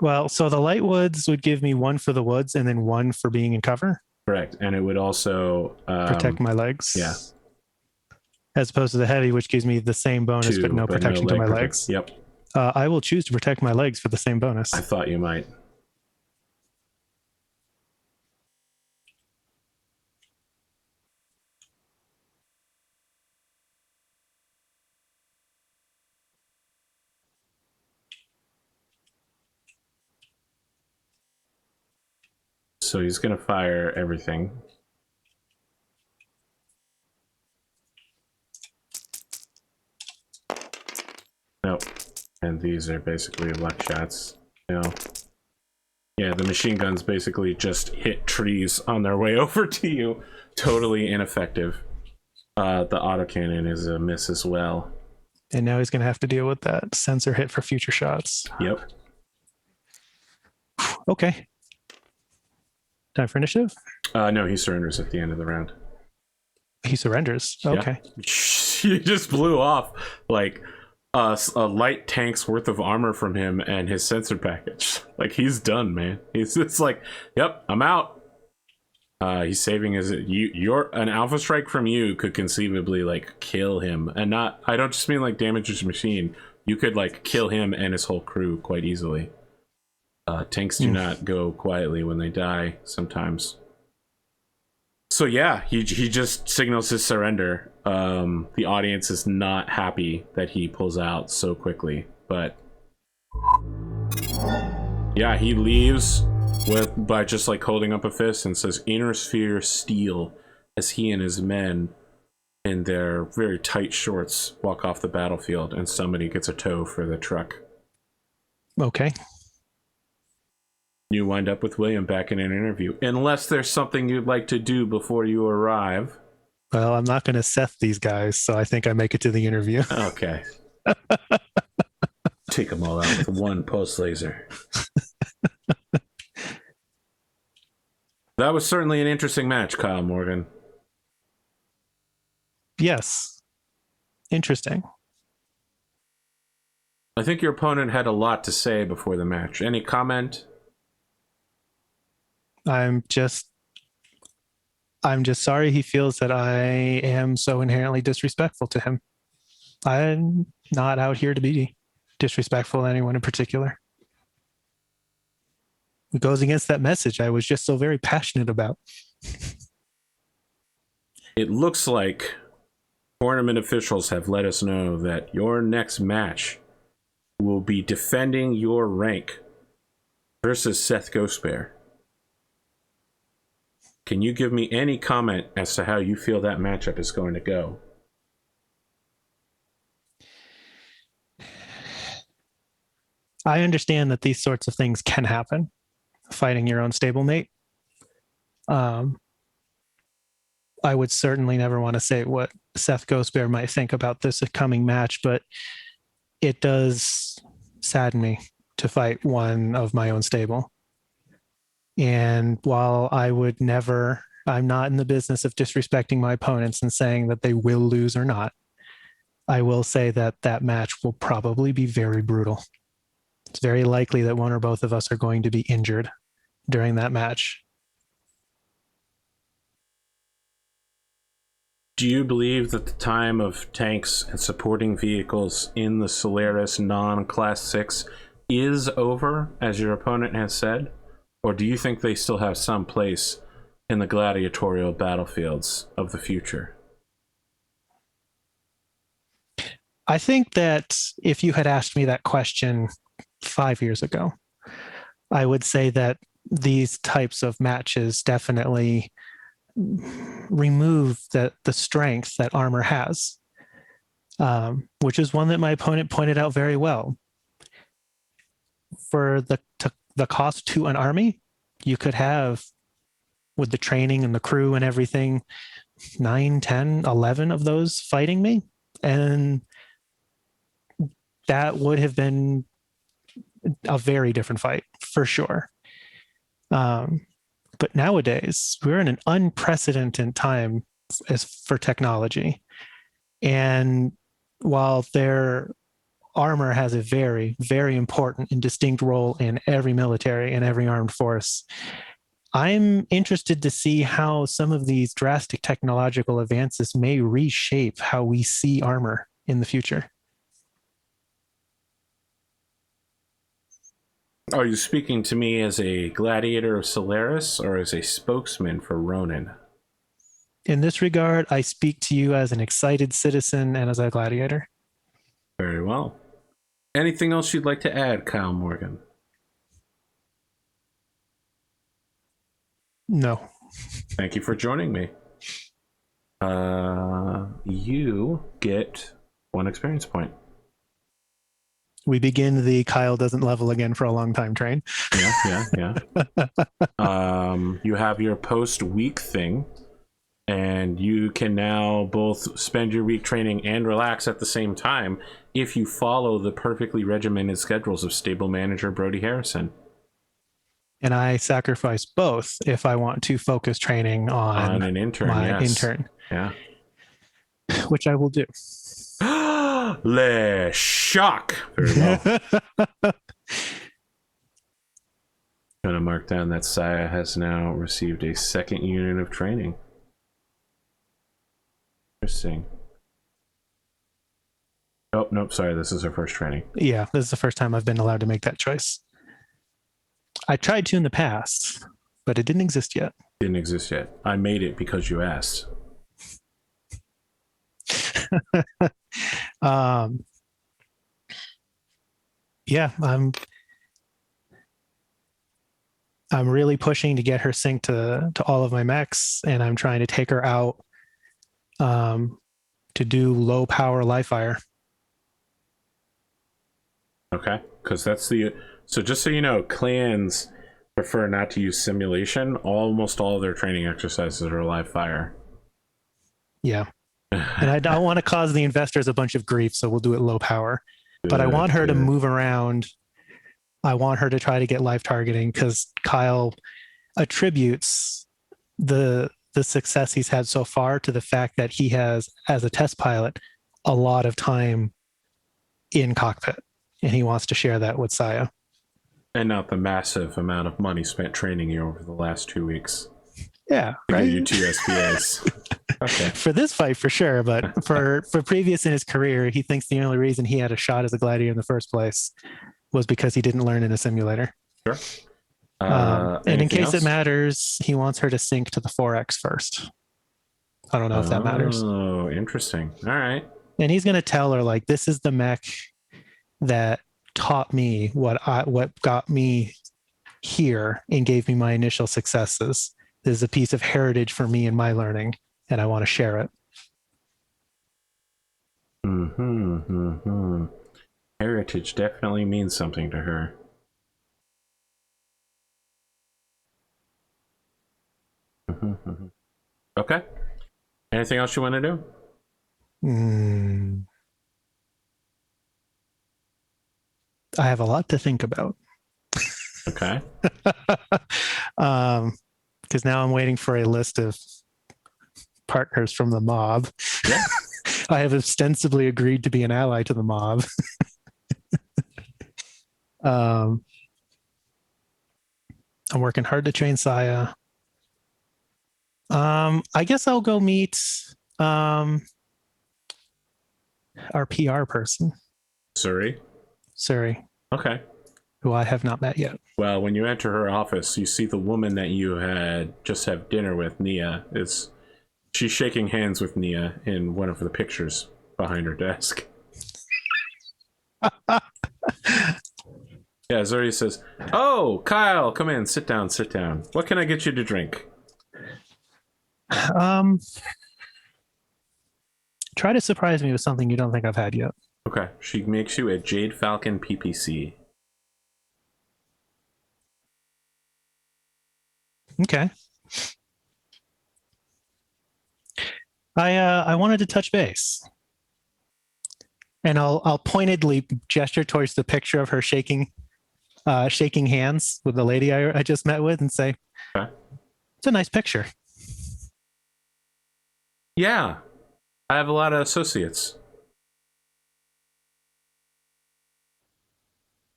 Well, so the light woods would give me 1 for the woods and then 1 for being in cover. Correct, and it would also Protect my legs. Yeah. As opposed to the heavy, which gives me the same bonus, 2, but no protection to my legs. Yep. I will choose to protect my legs for the same bonus. I thought you might. So he's going to fire everything. Nope. And these are basically luck shots. You know. Yeah, the machine guns basically just hit trees on their way over to you. Totally ineffective. The autocannon is a miss as well. And now he's going to have to deal with that sensor hit for future shots. Yep. Okay. Time for initiative? No, he surrenders at the end of the round. He surrenders. Okay. Yeah. He just blew off like a light tank's worth of armor from him and his sensor package. Like, he's done, man. He's just like, yep, I'm out. He's saving his an alpha strike from you could conceivably like kill him, and not, I don't just mean like damage his machine. You could like kill him and his whole crew quite easily. Tanks do not go quietly when they die sometimes. So yeah, he just signals his surrender. The audience is not happy that he pulls out so quickly, but yeah, he leaves by just like holding up a fist and says, "Inner sphere steel," as he and his men in their very tight shorts walk off the battlefield, and somebody gets a tow for the truck. Okay. You wind up with William back in an interview, unless there's something you'd like to do before you arrive. Well, I'm not going to Seth these guys, so I think I make it to the interview. Okay. Take them all out with one pulse laser. That was certainly an interesting match, Kyle Morgan. Yes. Interesting. I think your opponent had a lot to say before the match. Any comment? I'm just sorry he feels that I am so inherently disrespectful to him. I'm not out here to be disrespectful to anyone in particular. It goes against that message I was just so very passionate about. It looks like tournament officials have let us know that your next match will be defending your rank versus Seth Ghostbear. Can you give me any comment as to how you feel that matchup is going to go? I understand that these sorts of things can happen, fighting your own stablemate. I would certainly never want to say what Seth Ghostbear might think about this coming match, but it does sadden me to fight one of my own stable. And while I'm not in the business of disrespecting my opponents and saying that they will lose or not, I will say that that match will probably be very brutal. It's very likely that one or both of us are going to be injured during that match. Do you believe that the time of tanks and supporting vehicles in the Solaris non-Class 6 is over, as your opponent has said? Or do you think they still have some place in the gladiatorial battlefields of the future? I think that if you had asked me that question 5 years ago, I would say that these types of matches definitely remove the strength that armor has, which is one that my opponent pointed out very well. For the cost to an army, you could have, with the training and the crew and everything, 9, 10, 11 of those fighting me. And that would have been a very different fight, for sure. But nowadays, we're in an unprecedented time as for technology. And while their armor has a very, very important and distinct role in every military and every armed force, I'm interested to see how some of these drastic technological advances may reshape how we see armor in the future. Are you speaking to me as a gladiator of Solaris or as a spokesman for Ronin? In this regard, I speak to you as an excited citizen and as a gladiator. Very well. Anything else you'd like to add, Kyle Morgan? No. Thank you for joining me. You get 1 experience point. We begin the Kyle doesn't level again for a long time train. Yeah. You have your post-week thing, and you can now both spend your week training and relax at the same time if you follow the perfectly regimented schedules of stable manager Brody Harrison. And I sacrifice both if I want to focus training on an intern, my intern. Yeah. Which I will do. Le shock. Very well. Gonna mark down that Saya has now received a 2nd unit of training. Interesting. Oh, nope, sorry, this is her first training. Yeah, this is the first time I've been allowed to make that choice. I tried to in the past, but it didn't exist yet. Didn't exist yet. I made it because you asked. Yeah, I'm really pushing to get her synced to all of my mechs, and I'm trying to take her out to do low power live fire. Okay, because that's the... So just so you know, clans prefer not to use simulation. Almost all of their training exercises are live fire. Yeah. And I don't want to cause the investors a bunch of grief, so we'll do it low power. But I want her to move around. I want her to try to get live targeting because Kyle attributes the success he's had so far to the fact that he has, as a test pilot, a lot of time in cockpit, and he wants to share that with Saya. And not the massive amount of money spent training you over the last 2 weeks. Yeah, to right. Get you 2 SPAs. Okay. For this fight, for sure, but for previous in his career, he thinks the only reason he had a shot as a gladiator in the first place was because he didn't learn in a simulator. Sure. And in case it matters, he wants her to sync to the 4X first. I don't know if that matters. Oh, interesting. All right. And he's going to tell her, like, this is the mech that taught me what got me here and gave me my initial successes. This is a piece of heritage for me and my learning, and I want to share it. Heritage definitely means something to her. Okay. Anything else you want to do? I have a lot to think about. Okay. Because now I'm waiting for a list of partners from the mob. Yeah. I have ostensibly agreed to be an ally to the mob. I'm working hard to train Saya. I guess I'll go meet our PR person. Suri? Okay. Who I have not met yet. Well, when you enter her office, you see the woman that you had just had dinner with, Nia. She's shaking hands with Nia in one of the pictures behind her desk. Yeah, Zuri says, "Oh, Kyle, come in, sit down. What can I get you to drink?" Try to surprise me with something you don't think I've had yet. Okay, she makes you a Jade Falcon PPC. Okay. I wanted to touch base, and I'll pointedly gesture towards the picture of her shaking hands with the lady I just met with, and say, okay. It's a nice picture. Yeah, I have a lot of associates.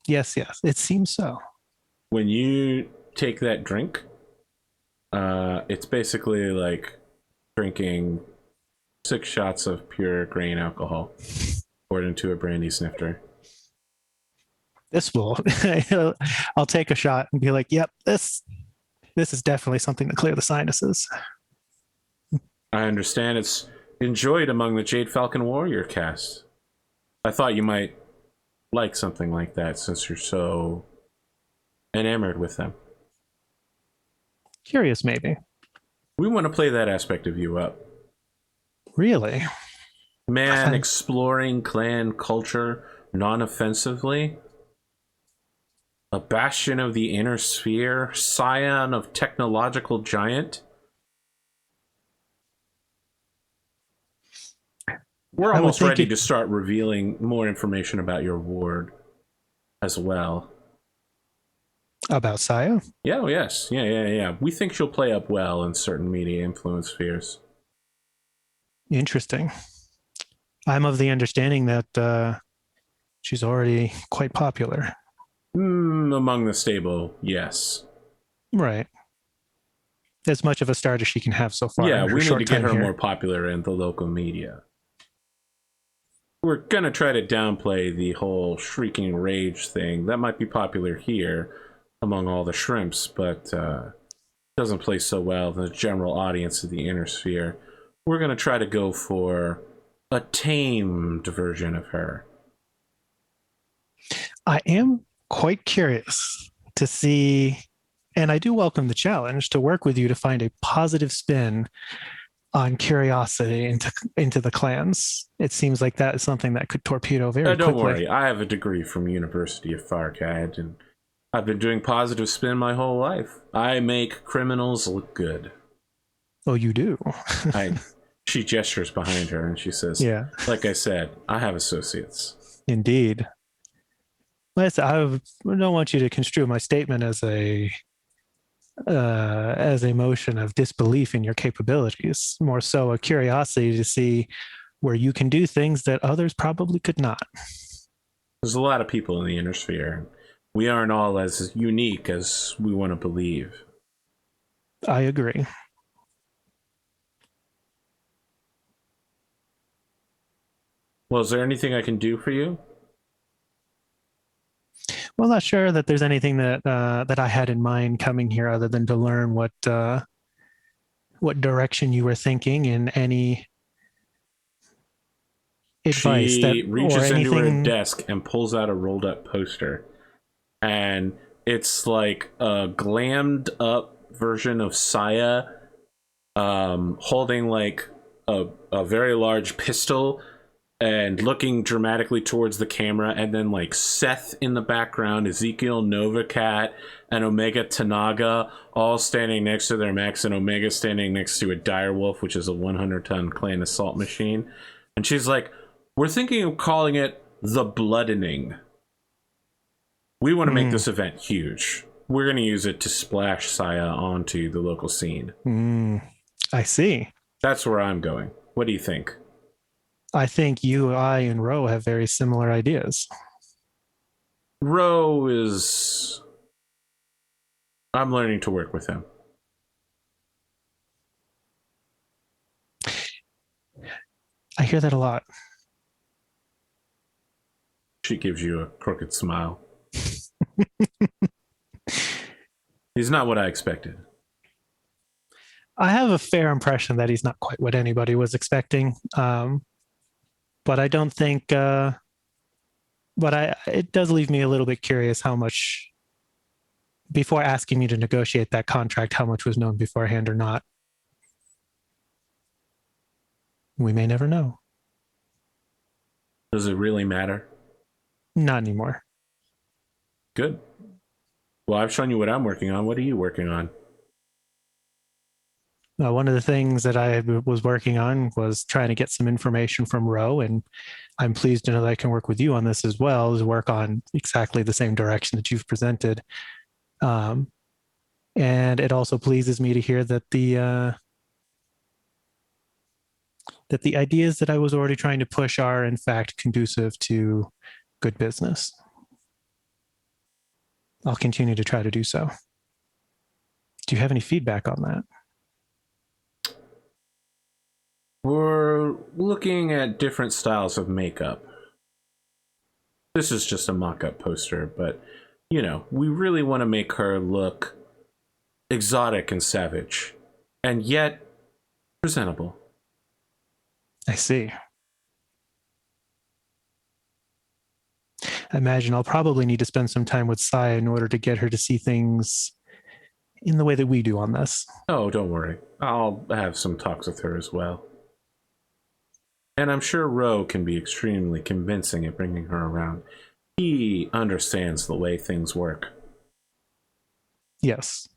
Yes, it seems so. When you take that drink, it's basically like drinking 6 shots of pure grain alcohol poured into a brandy snifter. This will I'll take a shot and be like, yep, this is definitely something to clear the sinuses. I understand it's enjoyed among the Jade Falcon Warrior cast. I thought you might like something like that since you're so enamored with them. Curious, maybe. We want to play that aspect of you up. Really? Man, exploring clan culture non-offensively. A bastion of the inner sphere, scion of technological giant. We're almost ready to start revealing more information about your ward as well. About Saya? Yeah, yes. Yeah. We think she'll play up well in certain media influence spheres. Interesting. I'm of the understanding that she's already quite popular. Among the stable, yes. Right. As much of a start as she can have so far. Yeah, we need to get her more popular in the local media. We're going to try to downplay the whole shrieking rage thing. That might be popular here among all the shrimps, but doesn't play so well in the general audience of the inner sphere. We're going to try to go for a tamed version of her. I am quite curious to see, and I do welcome the challenge to work with you to find a positive spin on curiosity into the clans. It seems like that is something that could torpedo very Don't quickly. worry, I have a degree from University of Farcad, and I've been doing positive spin my whole life. I make criminals look good. Oh, you do? She gestures behind her and she says, Yeah. Like I said, I have associates. Indeed. I don't want you to construe my statement as a motion of disbelief in your capabilities, more so a curiosity to see where you can do things that others probably could not. There's a lot of people in the inner sphere. We aren't all as unique as we want to believe. I agree. Well, is there anything I can do for you? Well, not sure that there's anything that I had in mind coming here other than to learn what direction you were thinking and any advice She reaches into her anything. desk and pulls out a rolled up poster. And it's like a glammed up version of Saya holding like a very large pistol and looking dramatically towards the camera, and then like Seth in the background, Ezekiel, Novacat, and Omega Tanaga all standing next to their mechs, and Omega standing next to a direwolf, which is a 100-ton clan assault machine. And she's like, we're thinking of calling it the Bloodening. We want to make this event huge. We're going to use it to splash Saya onto the local scene. I see. That's where I'm going. What do you think? I think you, I, and Ro have very similar ideas. Ro is... I'm learning to work with him. I hear that a lot. She gives you a crooked smile. He's not what I expected. I have a fair impression that he's not quite what anybody was expecting. But I don't think, it does leave me a little bit curious how much, before asking you to negotiate that contract, how much was known beforehand or not. We may never know. Does it really matter? Not anymore. Good. Well, I've shown you what I'm working on. What are you working on? One of the things that I was working on was trying to get some information from Ro, and I'm pleased to know that I can work with you on this as well, is work on exactly the same direction that you've presented. And it also pleases me to hear that the ideas that I was already trying to push are in fact conducive to good business. I'll continue to try to do so. Do you have any feedback on that? We're looking at different styles of makeup. This is just a mock-up poster, but, you know, we really want to make her look exotic and savage, and yet presentable. I see. I imagine I'll probably need to spend some time with Saya in order to get her to see things in the way that we do on this. Oh, don't worry. I'll have some talks with her as well. And I'm sure Ro can be extremely convincing at bringing her around. He understands the way things work. Yes.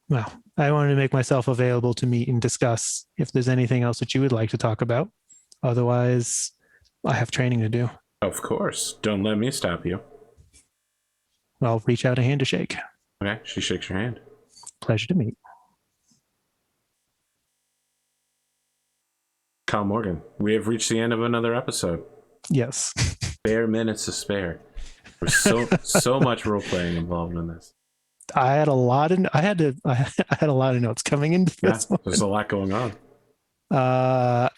Well, I wanted to make myself available to meet and discuss if there's anything else that you would like to talk about. Otherwise, I have training to do. Of course. Don't let me stop you. I'll reach out a hand to shake. Okay, she shakes your hand. Pleasure to meet. Kyle Morgan, we have reached the end of another episode. Yes. Bare minutes to spare. There's so much role playing involved in this. I had a lot of notes coming into this one. There's a lot going on.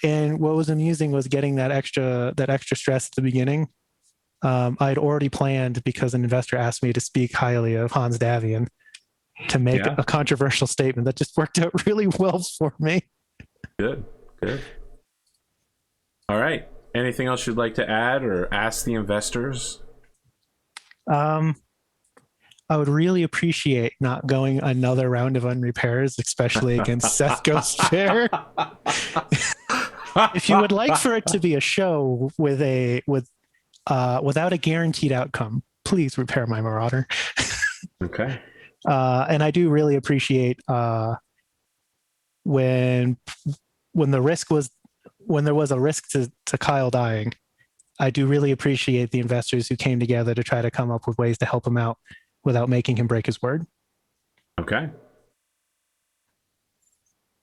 And what was amusing was getting that extra stress at the beginning. I'd already planned, because an investor asked me to speak highly of Hans Davian, to make a controversial statement that just worked out really well for me. Good. All right. Anything else you'd like to add or ask the investors? I would really appreciate not going another round of unrepairs, especially against Seth Ghost Fair. If you would like for it to be a show without a guaranteed outcome, please repair my Marauder. Okay. And I do really appreciate when there was a risk to Kyle dying. I do really appreciate the investors who came together to try to come up with ways to help him out without making him break his word. Okay.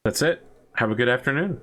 That's it. Have a good afternoon.